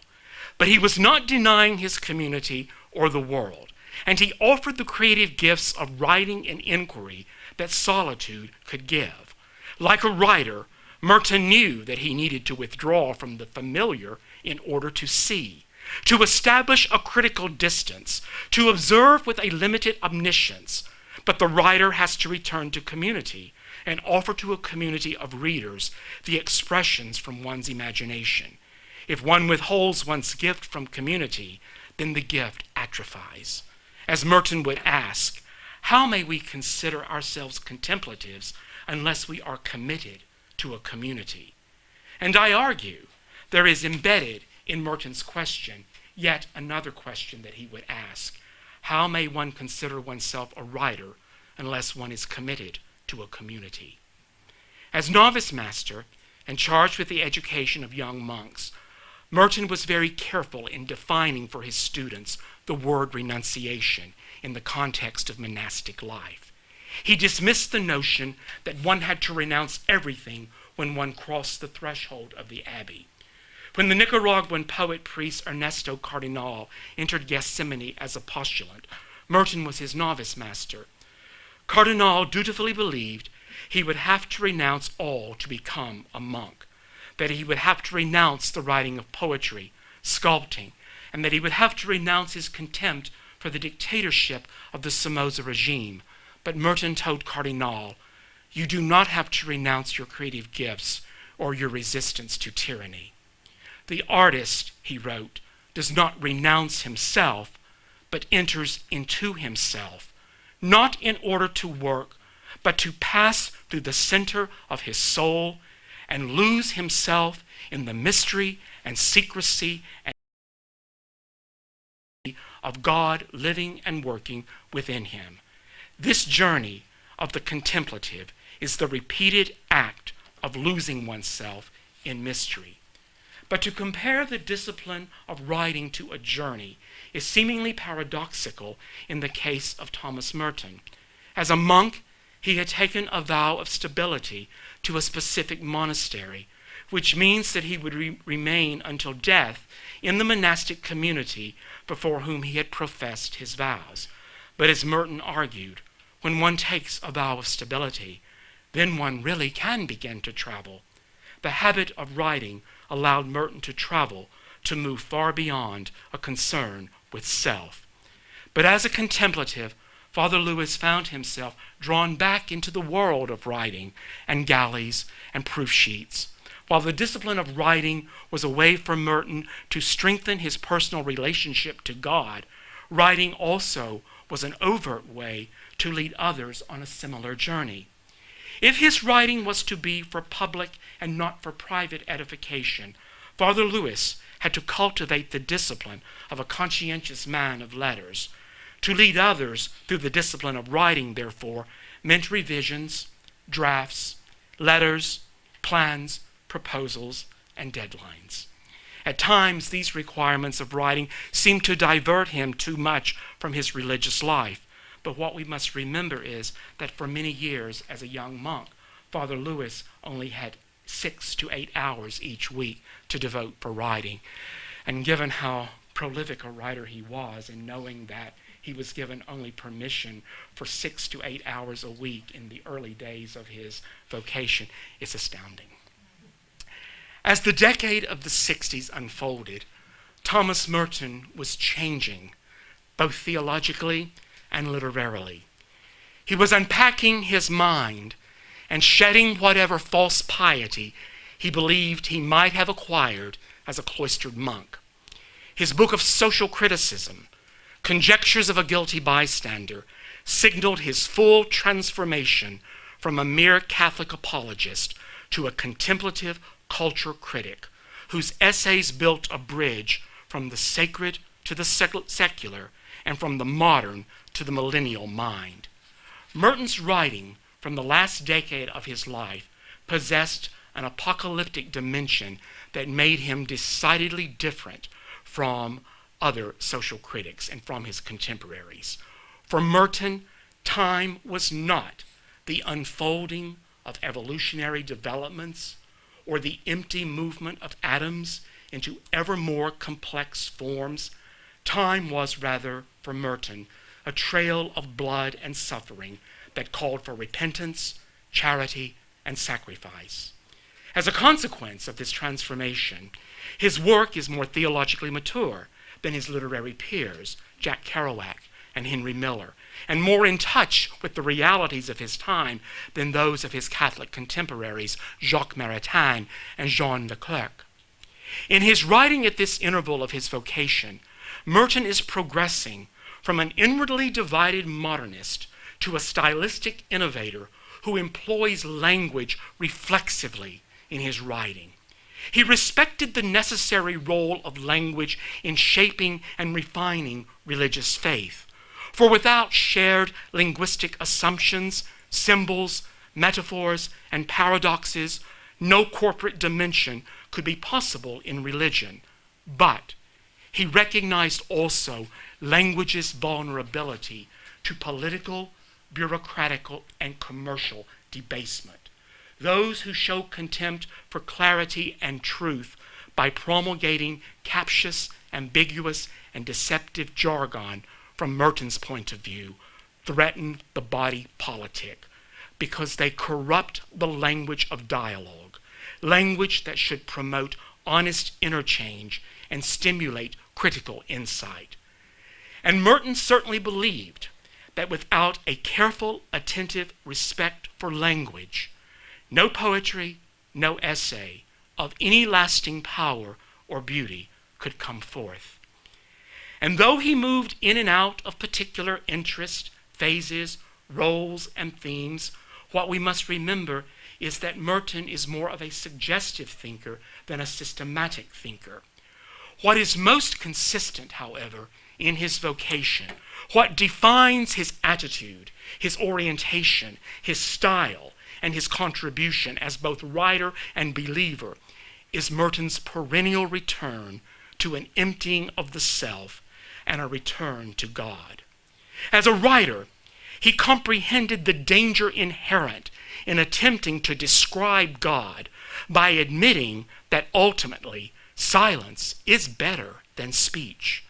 But he was not denying his community or the world, and he offered the creative gifts of writing and inquiry that solitude could give. Like a writer, Merton knew that he needed to withdraw from the familiar in order to see, to establish a critical distance, to observe with a limited omniscience. But the writer has to return to community and offer to a community of readers the expressions from one's imagination. If one withholds one's gift from community, then the gift atrophies. As Merton would ask, how may we consider ourselves contemplatives unless we are committed to a community? And I argue there is embedded in Merton's question yet another question that he would ask. How may one consider oneself a writer unless one is committed to a community? As novice master and charged with the education of young monks, Merton was very careful in defining for his students the word renunciation in the context of monastic life. He dismissed the notion that one had to renounce everything when one crossed the threshold of the abbey. When the Nicaraguan poet-priest Ernesto Cardinal entered Gethsemane as a postulant, Merton was his novice master. Cardinal dutifully believed he would have to renounce all to become a monk, that he would have to renounce the writing of poetry, sculpting, and that he would have to renounce his contempt for the dictatorship of the Somoza regime. But Merton told Cardinal, "You do not have to renounce your creative gifts or your resistance to tyranny." The artist, he wrote, does not renounce himself, but enters into himself, not in order to work, but to pass through the center of his soul and lose himself in the mystery and secrecy of God living and working within him. This journey of the contemplative is the repeated act of losing oneself in mystery. But to compare the discipline of writing to a journey is seemingly paradoxical in the case of Thomas Merton. As a monk, he had taken a vow of stability to a specific monastery, which means that he would remain until death in the monastic community before whom he had professed his vows. But as Merton argued, when one takes a vow of stability, then one really can begin to travel. The habit of writing allowed Merton to travel, to move far beyond a concern with self. But as a contemplative, Father Lewis found himself drawn back into the world of writing and galleys and proof sheets. While the discipline of writing was a way for Merton to strengthen his personal relationship to God, writing also was an overt way to lead others on a similar journey. If his writing was to be for public and not for private edification, Father Lewis had to cultivate the discipline of a conscientious man of letters. To lead others through the discipline of writing, therefore, meant revisions, drafts, letters, plans, proposals, and deadlines. At times, these requirements of writing seemed to divert him too much from his religious life. But what we must remember is that for many years as a young monk, Father Lewis only had 6 to 8 hours each week to devote for writing. And given how prolific a writer he was, and knowing that he was given only permission for 6 to 8 hours a week in the early days of his vocation, it's astounding. As the decade of the 60s unfolded, Thomas Merton was changing, both theologically and literarily. He was unpacking his mind and shedding whatever false piety he believed he might have acquired as a cloistered monk. His book of social criticism, Conjectures of a Guilty Bystander, signaled his full transformation from a mere Catholic apologist to a contemplative culture critic, whose essays built a bridge from the sacred to the secular and from the modern to the millennial mind. Merton's writing from the last decade of his life possessed an apocalyptic dimension that made him decidedly different from other social critics and from his contemporaries. For Merton, time was not the unfolding of evolutionary developments or the empty movement of atoms into ever more complex forms. Time was rather, for Merton, a trail of blood and suffering that called for repentance, charity, and sacrifice. As a consequence of this transformation, his work is more theologically mature than his literary peers, Jack Kerouac and Henry Miller, and more in touch with the realities of his time than those of his Catholic contemporaries, Jacques Maritain and Jean Leclerc. In his writing at this interval of his vocation, Merton is progressing from an inwardly divided modernist to a stylistic innovator who employs language reflexively in his writing. He respected the necessary role of language in shaping and refining religious faith. For without shared linguistic assumptions, symbols, metaphors, and paradoxes, no corporate dimension could be possible in religion. But he recognized also language's vulnerability to political, bureaucratic, and commercial debasement. Those who show contempt for clarity and truth by promulgating captious, ambiguous, and deceptive jargon from Merton's point of view threaten the body politic because they corrupt the language of dialogue, language that should promote honest interchange and stimulate critical insight. And Merton certainly believed that without a careful, attentive respect for language, no poetry, no essay of any lasting power or beauty could come forth. And though he moved in and out of particular interests, phases, roles, and themes, what we must remember is that Merton is more of a suggestive thinker than a systematic thinker. What is most consistent, however, in his vocation, what defines his attitude, his orientation, his style, and his contribution as both writer and believer, is Merton's perennial return to an emptying of the self and a return to God. As a writer, he comprehended the danger inherent in attempting to describe God by admitting that ultimately silence is better than speech.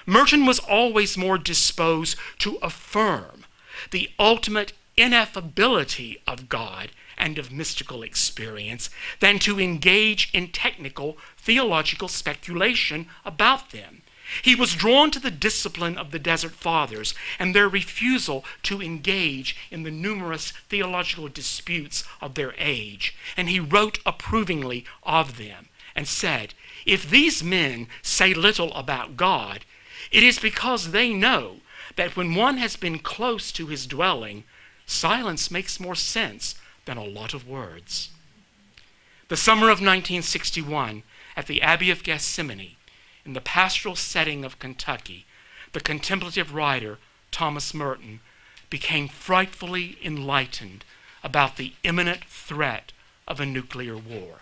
Merton was always more disposed to affirm the ultimate ineffability of God and of mystical experience than to engage in technical theological speculation about them. He was drawn to the discipline of the Desert Fathers and their refusal to engage in the numerous theological disputes of their age, and he wrote approvingly of them and said, "If these men say little about God, it is because they know that when one has been close to his dwelling, silence makes more sense than a lot of words." The summer of 1961, at the Abbey of Gethsemane, in the pastoral setting of Kentucky, the contemplative writer Thomas Merton became frightfully enlightened about the imminent threat of a nuclear war.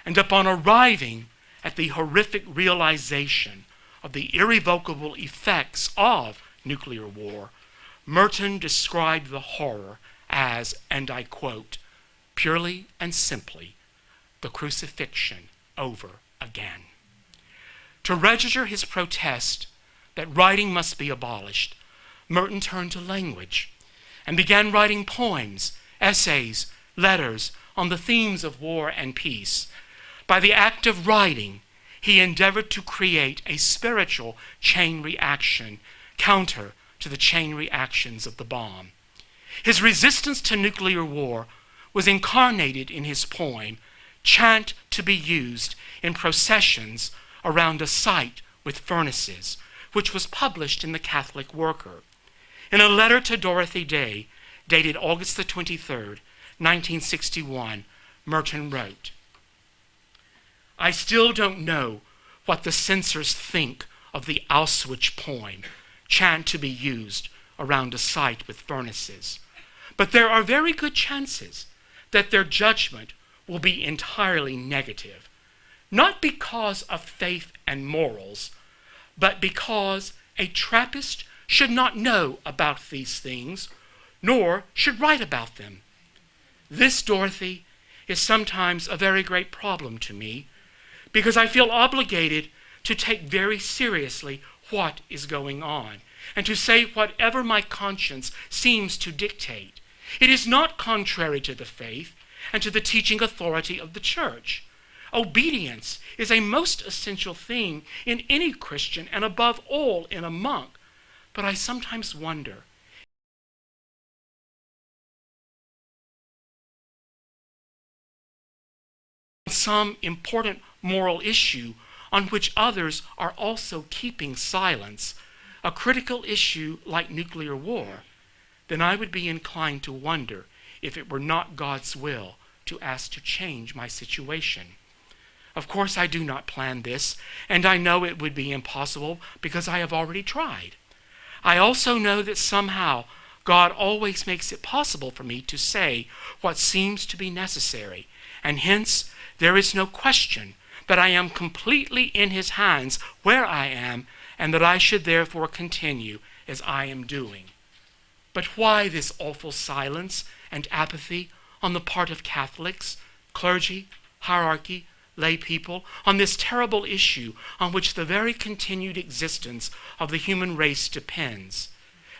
And upon arriving at the horrific realization of the irrevocable effects of nuclear war, Merton described the horror as, and I quote, "purely and simply the crucifixion over again." To register his protest that writing must be abolished, Merton turned to language and began writing poems, essays, letters on the themes of war and peace. By the act of writing, he endeavored to create a spiritual chain reaction counter to the chain reactions of the bomb. His resistance to nuclear war was incarnated in his poem, "Chant to be Used in Processions Around a Site with Furnaces," which was published in the Catholic Worker. In a letter to Dorothy Day, dated August the 23rd, 1961, Merton wrote, "I still don't know what the censors think of the Auschwitz poem, Chant to be Used Around a Site with Furnaces, but there are very good chances that their judgment will be entirely negative, not because of faith and morals, but because a Trappist should not know about these things, nor should write about them. This, Dorothy, is sometimes a very great problem to me, because I feel obligated to take very seriously what is going on, and to say whatever my conscience seems to dictate. It is not contrary to the faith and to the teaching authority of the Church. Obedience is a most essential thing in any Christian, and above all in a monk. But I sometimes wonder some important moral issue on which others are also keeping silence, a critical issue like nuclear war, then I would be inclined to wonder if it were not God's will to ask to change my situation. Of course, I do not plan this, and I know it would be impossible because I have already tried. I also know that somehow God always makes it possible for me to say what seems to be necessary, and hence there is no question that I am completely in His hands where I am, and that I should therefore continue as I am doing. But why this awful silence and apathy on the part of Catholics, clergy, hierarchy, lay people, on this terrible issue on which the very continued existence of the human race depends?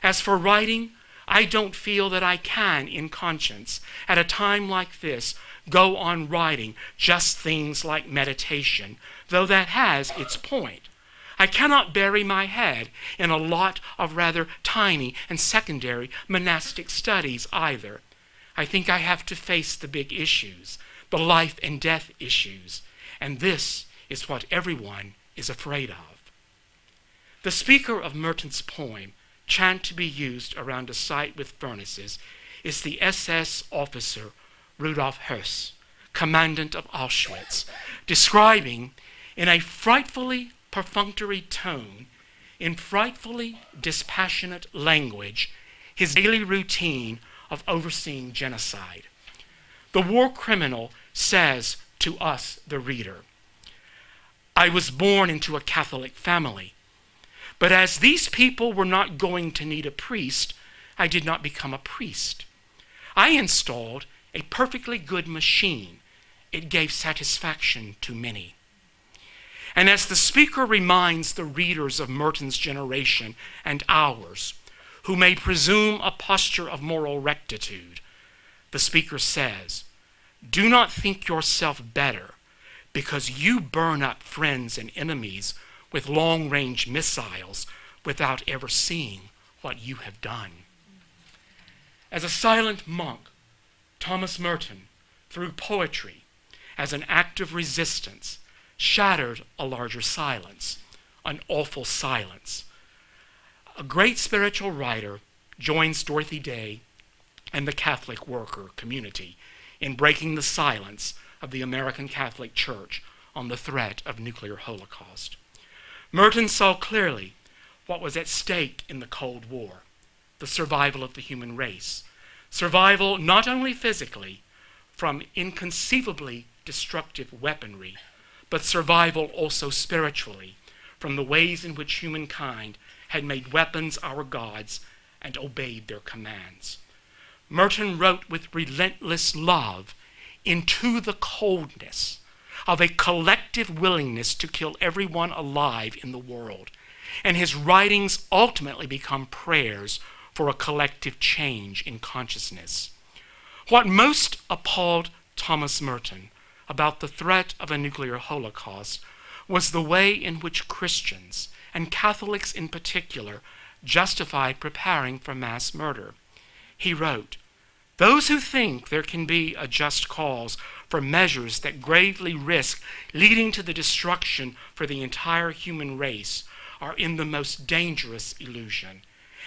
As for writing, I don't feel that I can, in conscience, at a time like this, go on writing just things like meditation, though that has its point. I cannot bury my head in a lot of rather tiny and secondary monastic studies either. I think I have to face the big issues, the life and death issues, and this is what everyone is afraid of. The speaker of Merton's poem, Chant to be Used Around a Site with Furnaces, is the SS officer Rudolf Höss, commandant of Auschwitz, describing in a frightfully perfunctory tone, in frightfully dispassionate language, his daily routine of overseeing genocide. The war criminal says to us, the reader, "I was born into a Catholic family, but as these people were not going to need a priest, I did not become a priest. I installed a perfectly good machine. It gave satisfaction to many." And as the speaker reminds the readers of Merton's generation and ours, who may presume a posture of moral rectitude, the speaker says, "Do not think yourself better because you burn up friends and enemies with long-range missiles without ever seeing what you have done. As a silent monk, Thomas Merton, through poetry, as an act of resistance, shattered a larger silence, an awful silence. A great spiritual writer joins Dorothy Day and the Catholic worker community in breaking the silence of the American Catholic Church on the threat of nuclear holocaust. Merton saw clearly what was at stake in the Cold War, the survival of the human race, survival not only physically from inconceivably destructive weaponry, but survival also spiritually from the ways in which humankind had made weapons our gods and obeyed their commands. Merton wrote with relentless love into the coldness of a collective willingness to kill everyone alive in the world, and his writings ultimately become prayers for a collective change in consciousness. What most appalled Thomas Merton about the threat of a nuclear holocaust was the way in which Christians, and Catholics in particular, justified preparing for mass murder. He wrote, "Those who think there can be a just cause for measures that gravely risk leading to the destruction for the entire human race are in the most dangerous illusion.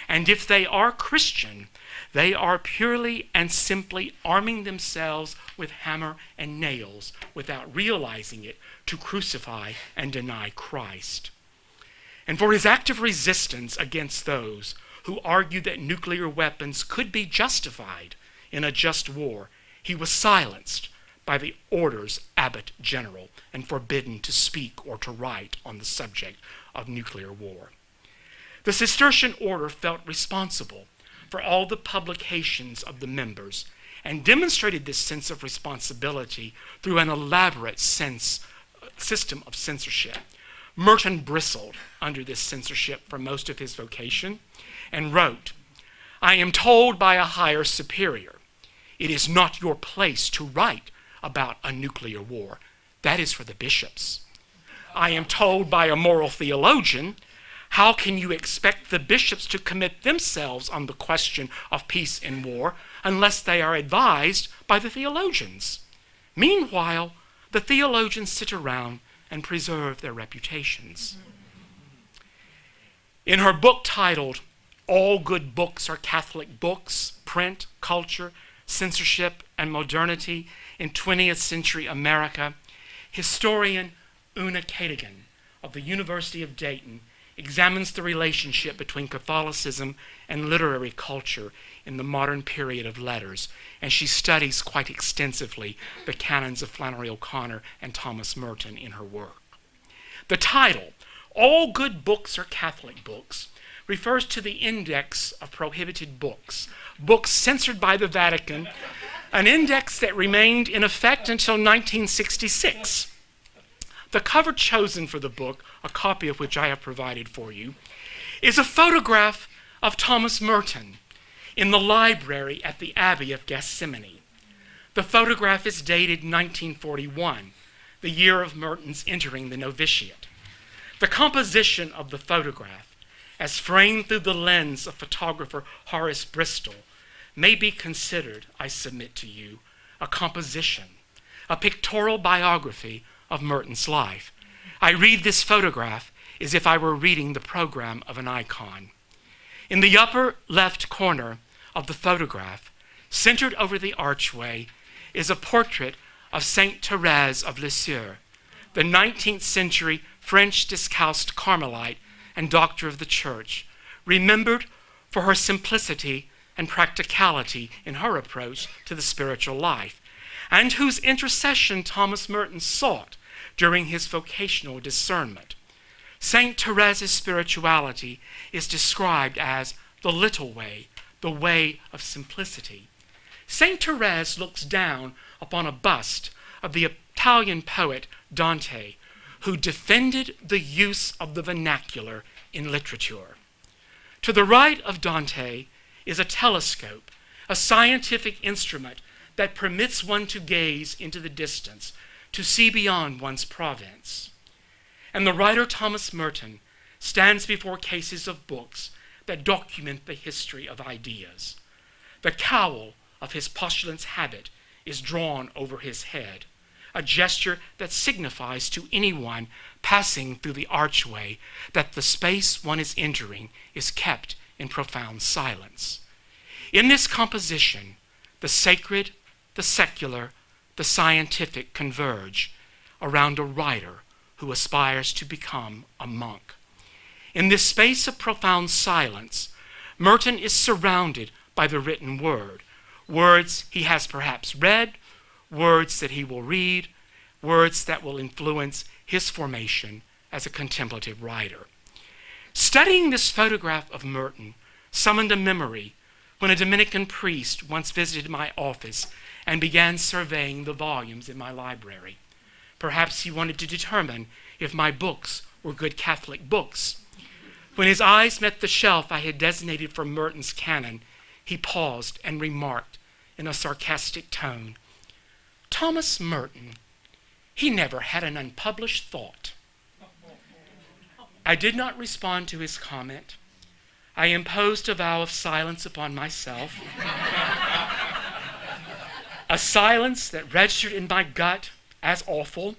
And if they are Christian, they are purely and simply arming themselves with hammer and nails without realizing it to crucify and deny Christ." And for his active resistance against those who argued that nuclear weapons could be justified in a just war, he was silenced by the order's abbot general and forbidden to speak or to write on the subject of nuclear war. The Cistercian order felt responsible for all the publications of the members and demonstrated this sense of responsibility through an elaborate system of censorship. Merton bristled under this censorship for most of his vocation and wrote, "I am told by a higher superior, it is not your place to write about a nuclear war. That is for the bishops. I am told by a moral theologian, how can you expect the bishops to commit themselves on the question of peace and war unless they are advised by the theologians? Meanwhile, the theologians sit around and preserve their reputations." In her book titled "All Good Books Are Catholic Books, Print, Culture, Censorship, and Modernity in 20th Century America," historian Una Cadogan of the University of Dayton examines the relationship between Catholicism and literary culture in the modern period of letters, and she studies quite extensively the canons of Flannery O'Connor and Thomas Merton in her work. The title, "All Good Books Are Catholic Books," refers to the Index of Prohibited Books, books censored by the Vatican, an index that remained in effect until 1966. The cover chosen for the book, a copy of which I have provided for you, is a photograph of Thomas Merton in the library at the Abbey of Gethsemane. The photograph is dated 1941, the year of Merton's entering the novitiate. The composition of the photograph, as framed through the lens of photographer Horace Bristol, may be considered, I submit to you, a composition, a pictorial biography of Merton's life. I read this photograph as if I were reading the program of an icon. In the upper left corner of the photograph, centered over the archway, is a portrait of Saint Thérèse of Lisieux, the 19th century French discalced Carmelite and doctor of the Church, remembered for her simplicity and practicality in her approach to the spiritual life, and whose intercession Thomas Merton sought during his vocational discernment. Saint Therese's spirituality is described as the little way, the way of simplicity. Saint Therese looks down upon a bust of the Italian poet Dante, who defended the use of the vernacular in literature. To the right of Dante is a telescope, a scientific instrument that permits one to gaze into the distance, to see beyond one's province. And the writer Thomas Merton stands before cases of books that document the history of ideas. The cowl of his postulant's habit is drawn over his head, a gesture that signifies to anyone passing through the archway that the space one is entering is kept in profound silence. In this composition, the sacred, the secular, the scientific converge around a writer who aspires to become a monk. In this space of profound silence, Merton is surrounded by the written word, words he has perhaps read, words that he will read, words that will influence his formation as a contemplative writer. Studying this photograph of Merton summoned a memory when a Dominican priest once visited my office and began surveying the volumes in my library. Perhaps he wanted to determine if my books were good Catholic books. When his eyes met the shelf I had designated for Merton's canon, he paused and remarked in a sarcastic tone, "Thomas Merton, he never had an unpublished thought." I did not respond to his comment. I imposed a vow of silence upon myself, a silence that registered in my gut as awful,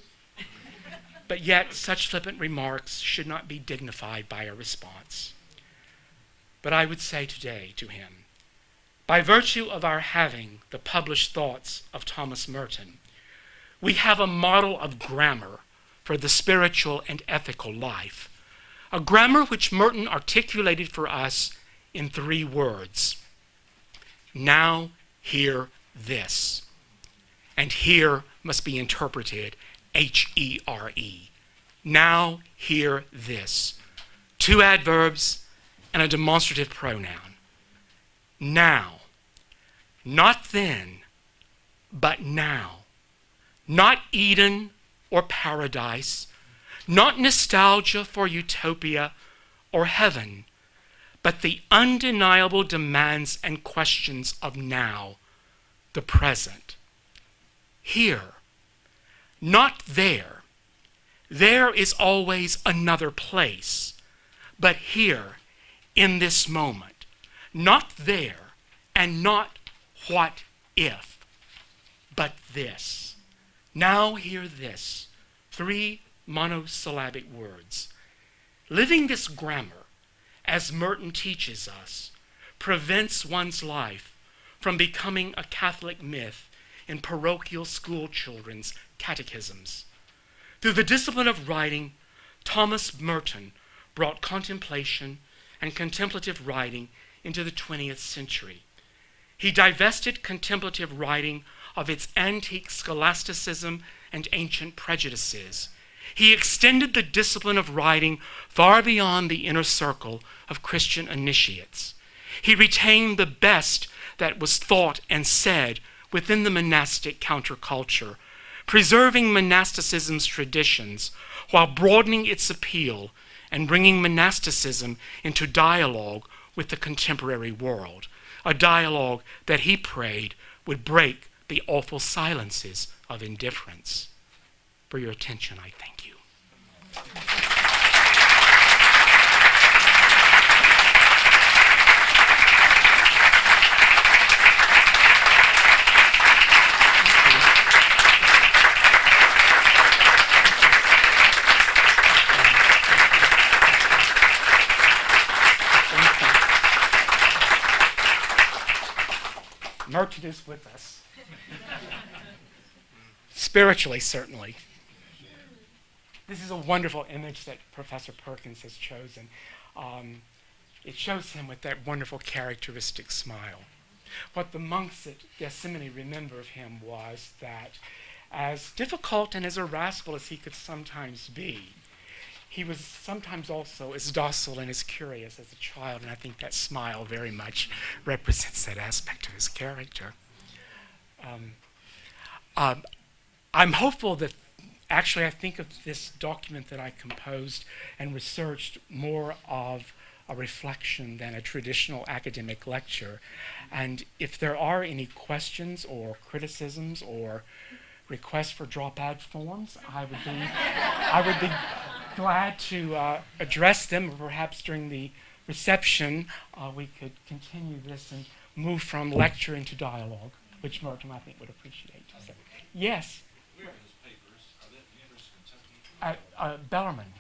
but yet such flippant remarks should not be dignified by a response. But I would say today to him, by virtue of our having the published thoughts of Thomas Merton, we have a model of grammar for the spiritual and ethical life, a grammar which Merton articulated for us in 3 words. Now hear this. And here must be interpreted H-E-R-E. Now hear this. 2 adverbs and a demonstrative pronoun. Now. Not then, but now. Not Eden or paradise, not nostalgia for utopia or heaven, but the undeniable demands and questions of now, the present. Here, not there. There is always another place, but here, in this moment, not there, and not what if, but this. Now hear this. 3 monosyllabic words. Living this grammar, as Merton teaches us, prevents one's life from becoming a Catholic myth in parochial school children's catechisms. Through the discipline of writing, Thomas Merton brought contemplation and contemplative writing into the 20th century. He divested contemplative writing of its antique scholasticism and ancient prejudices. He extended the discipline of writing far beyond the inner circle of Christian initiates. He retained the best that was thought and said within the monastic counterculture, preserving monasticism's traditions while broadening its appeal and bringing monasticism into dialogue with the contemporary world, a dialogue that he prayed would break the awful silences of indifference. For your attention, I thank you. Merton is with us. Spiritually, certainly. This is a wonderful image that Professor Perkins has chosen. It shows him with that wonderful characteristic smile. What the monks at Gethsemane remember of him was that as difficult and as irascible as he could sometimes be, he was sometimes also as docile and as curious as a child, and I think that smile very much represents that aspect of his character. I'm hopeful that actually I think of this document that I composed and researched more of a reflection than a traditional academic lecture. And if there are any questions or criticisms or requests for dropout forms, I would be glad to address them, or perhaps during the reception we could continue this and move from lecture into dialogue, which Merton, I think, would appreciate. So, yes? Where are his papers? Are they at the University of Kentucky? Bellarmine.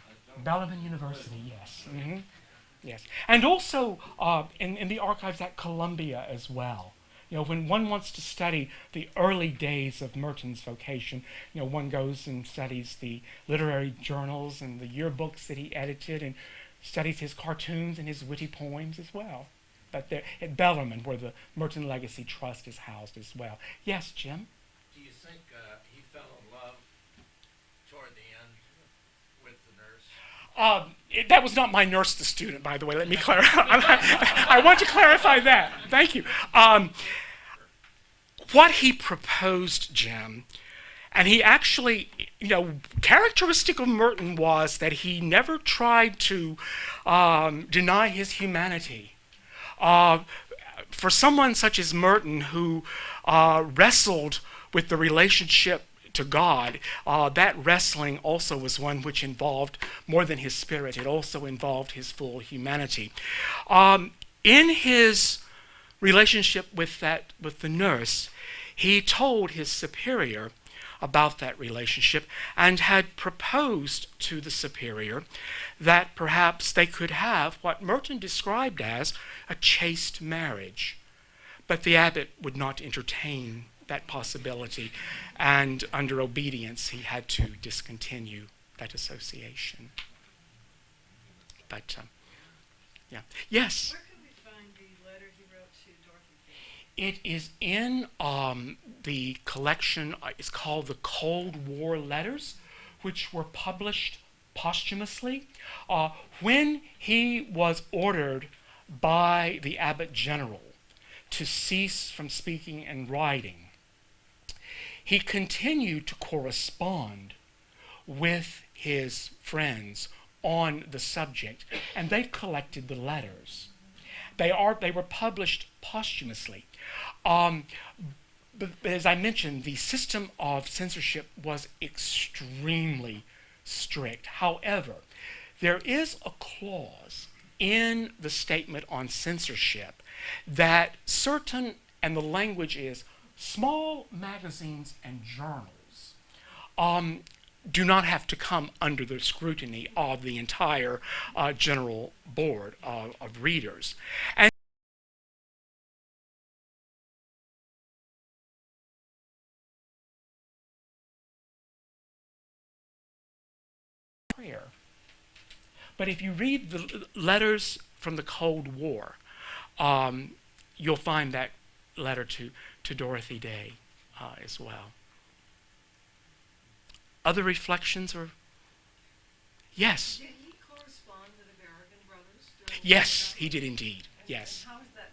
Bellarmine University, yes. Yes. And also in the archives at Columbia as well. You know, when one wants to study the early days of Merton's vocation, you know, one goes and studies the literary journals and the yearbooks that he edited and studies his cartoons and his witty poems as well. But they're at Bellarmine, where the Merton Legacy Trust is housed as well. Yes, Jim? Do you think he fell in love toward the end with the nurse? That was not my nurse, the student, by the way. Let me clarify. I want to clarify that. Thank you. What he proposed, Jim, and he actually, you know, characteristic of Merton was that he never tried to deny his humanity. For someone such as Merton, who wrestled with the relationship to God, that wrestling also was one which involved more than his spirit. It also involved his full humanity. In his relationship with the nurse, he told his superior about that relationship and had proposed to the superior that perhaps they could have what Merton described as a chaste marriage. But the abbot would not entertain that possibility, and under obedience he had to discontinue that association. But, yeah. Yes? Where can we find the letter he wrote to Dorothy? It is in the collection, it's called the Cold War Letters, which were published posthumously. When he was ordered by the Abbot General to cease from speaking and writing, he continued to correspond with his friends on the subject, and they collected the letters. They were published posthumously. But as I mentioned, the system of censorship was extremely strict. However, there is a clause in the statement on censorship that certain, and the language is, small magazines and journals do not have to come under the scrutiny of the entire general board of readers. And prayer. But if you read the letters from the Cold War, you'll find that letter to Dorothy Day as well. Other reflections or? Yes. Did he correspond with the American brothers? Yes, he did indeed. Yes. And how is that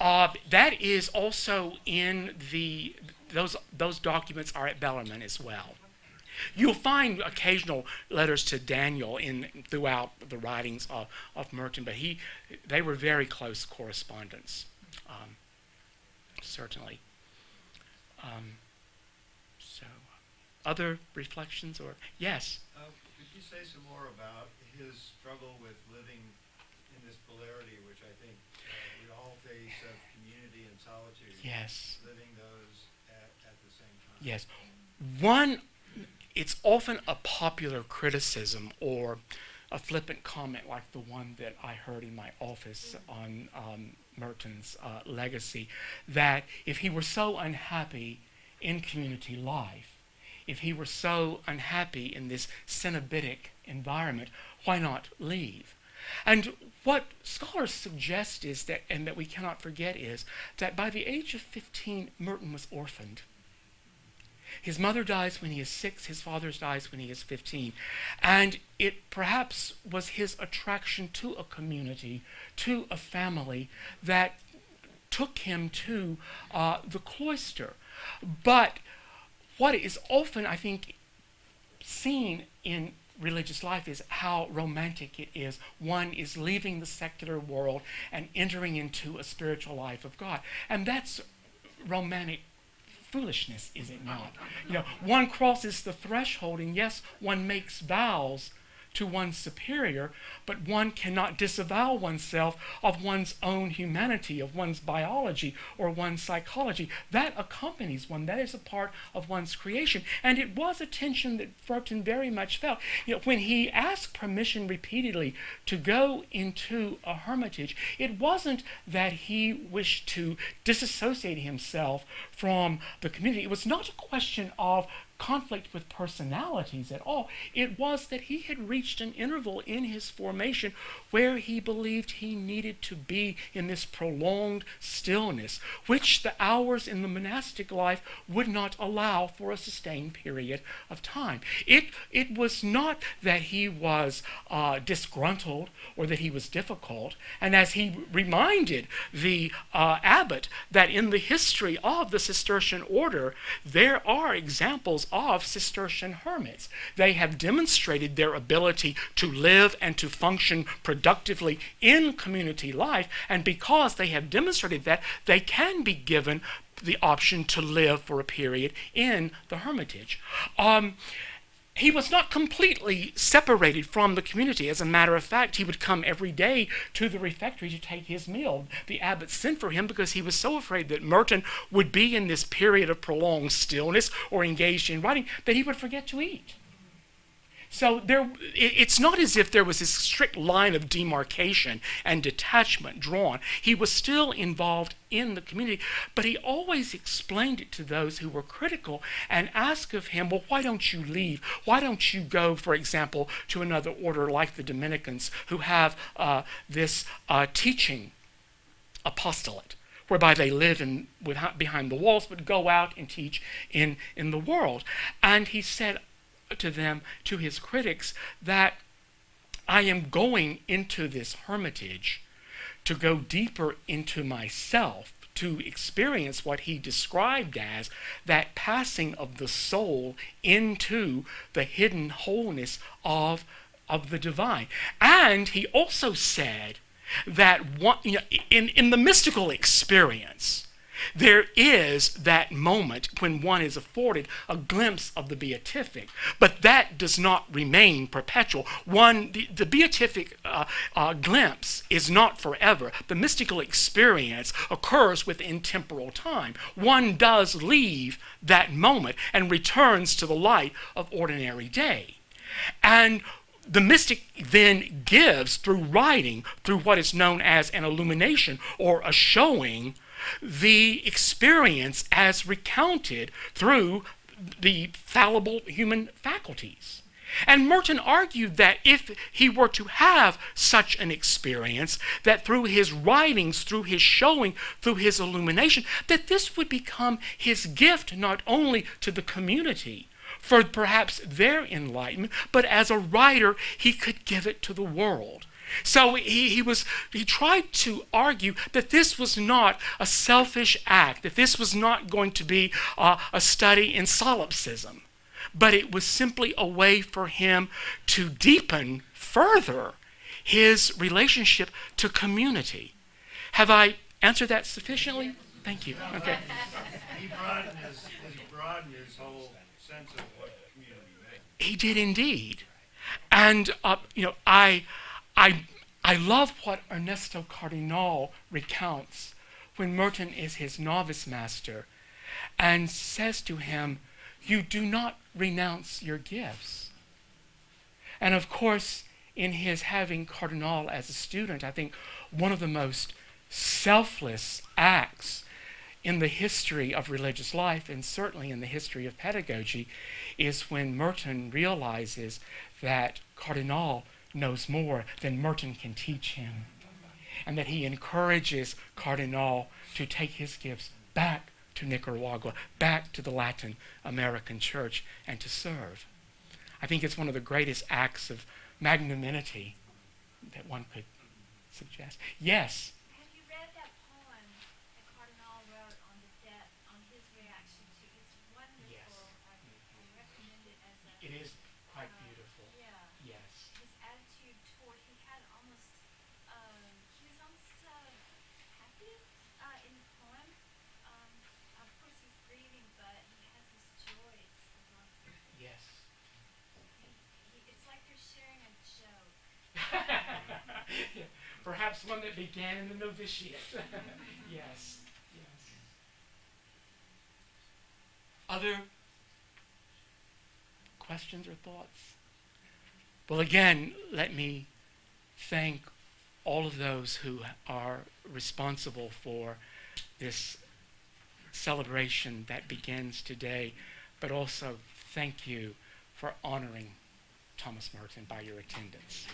documented? That is also in those documents are at Bellarmine as well. You'll find occasional letters to Daniel throughout the writings of Merton, but they were very close correspondence, certainly. So, other reflections or yes? Could you say some more about his struggle with living in this polarity, which I think we all face, of community and solitude? Yes. Living those at the same time. Yes. It's often a popular criticism or a flippant comment like the one that I heard in my office on Merton's legacy, that if he were so unhappy in community life, if he were so unhappy in this cenobitic environment, why not leave? And what scholars suggest is that, and that we cannot forget, is that by the age of 15, Merton was orphaned. His mother dies when he is 6, his father dies when he is 15. And it perhaps was his attraction to a community, to a family, that took him to the cloister. But what is often, I think, seen in religious life is how romantic it is. One is leaving the secular world and entering into a spiritual life of God. And that's romantic foolishness, is it not? You know, one crosses the threshold, and yes, one makes vows, to one's superior, but one cannot disavow oneself of one's own humanity, of one's biology or one's psychology. That accompanies one. That is a part of one's creation. And it was a tension that Merton very much felt. When he asked permission repeatedly to go into a hermitage, it wasn't that he wished to disassociate himself from the community. It was not a question of conflict with personalities at all. It was that he had reached an interval in his formation where he believed he needed to be in this prolonged stillness, which the hours in the monastic life would not allow for a sustained period of time. It was not that he was disgruntled or that he was difficult, and as he reminded the abbot that in the history of the Cistercian order, there are examples of Cistercian hermits. They have demonstrated their ability to live and to function productively in community life, and because they have demonstrated that, they can be given the option to live for a period in the hermitage. He was not completely separated from the community. As a matter of fact, he would come every day to the refectory to take his meal. The abbot sent for him because he was so afraid that Merton would be in this period of prolonged stillness or engaged in writing that he would forget to eat. So it's not as if there was this strict line of demarcation and detachment drawn. He was still involved in the community, but he always explained it to those who were critical and asked of him, well, why don't you leave? Why don't you go, for example, to another order like the Dominicans, who have this teaching apostolate, whereby they live behind the walls but go out and teach in the world. And he said to them, to his critics, that I am going into this hermitage to go deeper into myself, to experience what he described as that passing of the soul into the hidden wholeness of the divine. And he also said that in the mystical experience, there is that moment when one is afforded a glimpse of the beatific, but that does not remain perpetual. The beatific glimpse is not forever. The mystical experience occurs within temporal time. One does leave that moment and returns to the light of ordinary day. And the mystic then gives, through writing, through what is known as an illumination or a showing, the experience as recounted through the fallible human faculties. And Merton argued that if he were to have such an experience, that through his writings, through his showing, through his illumination, that this would become his gift not only to the community for perhaps their enlightenment, but as a writer, he could give it to the world. So he tried to argue that this was not a selfish act, that this was not going to be a study in solipsism, but it was simply a way for him to deepen further his relationship to community. Have I answered that sufficiently? Thank you. Okay. He broadened his whole sense of what community meant. He did indeed. And, I love what Ernesto Cardinal recounts when Merton is his novice master and says to him, you do not renounce your gifts. And of course, in his having Cardinal as a student, I think one of the most selfless acts in the history of religious life, and certainly in the history of pedagogy, is when Merton realizes that Cardinal knows more than Merton can teach him, and that he encourages Cardinal to take his gifts back to Nicaragua, back to the Latin American church, and to serve. I think it's one of the greatest acts of magnanimity that one could suggest. Yes? Have you read that poem that Cardinal wrote on the death, on his reaction to it? It's wonderful. Yes. I recommend it as a... It is quite beautiful. Yeah. Yes. His attitude toward, he had almost, he was almost happy in the poem. Of course he's grieving, but he has his joys along with it. Yes. It's like they're sharing a perhaps one that began in the novitiate. Yes, yes. Other questions or thoughts? Well, again, let me thank all of those who are responsible for this celebration that begins today, but also thank you for honoring Thomas Merton by your attendance.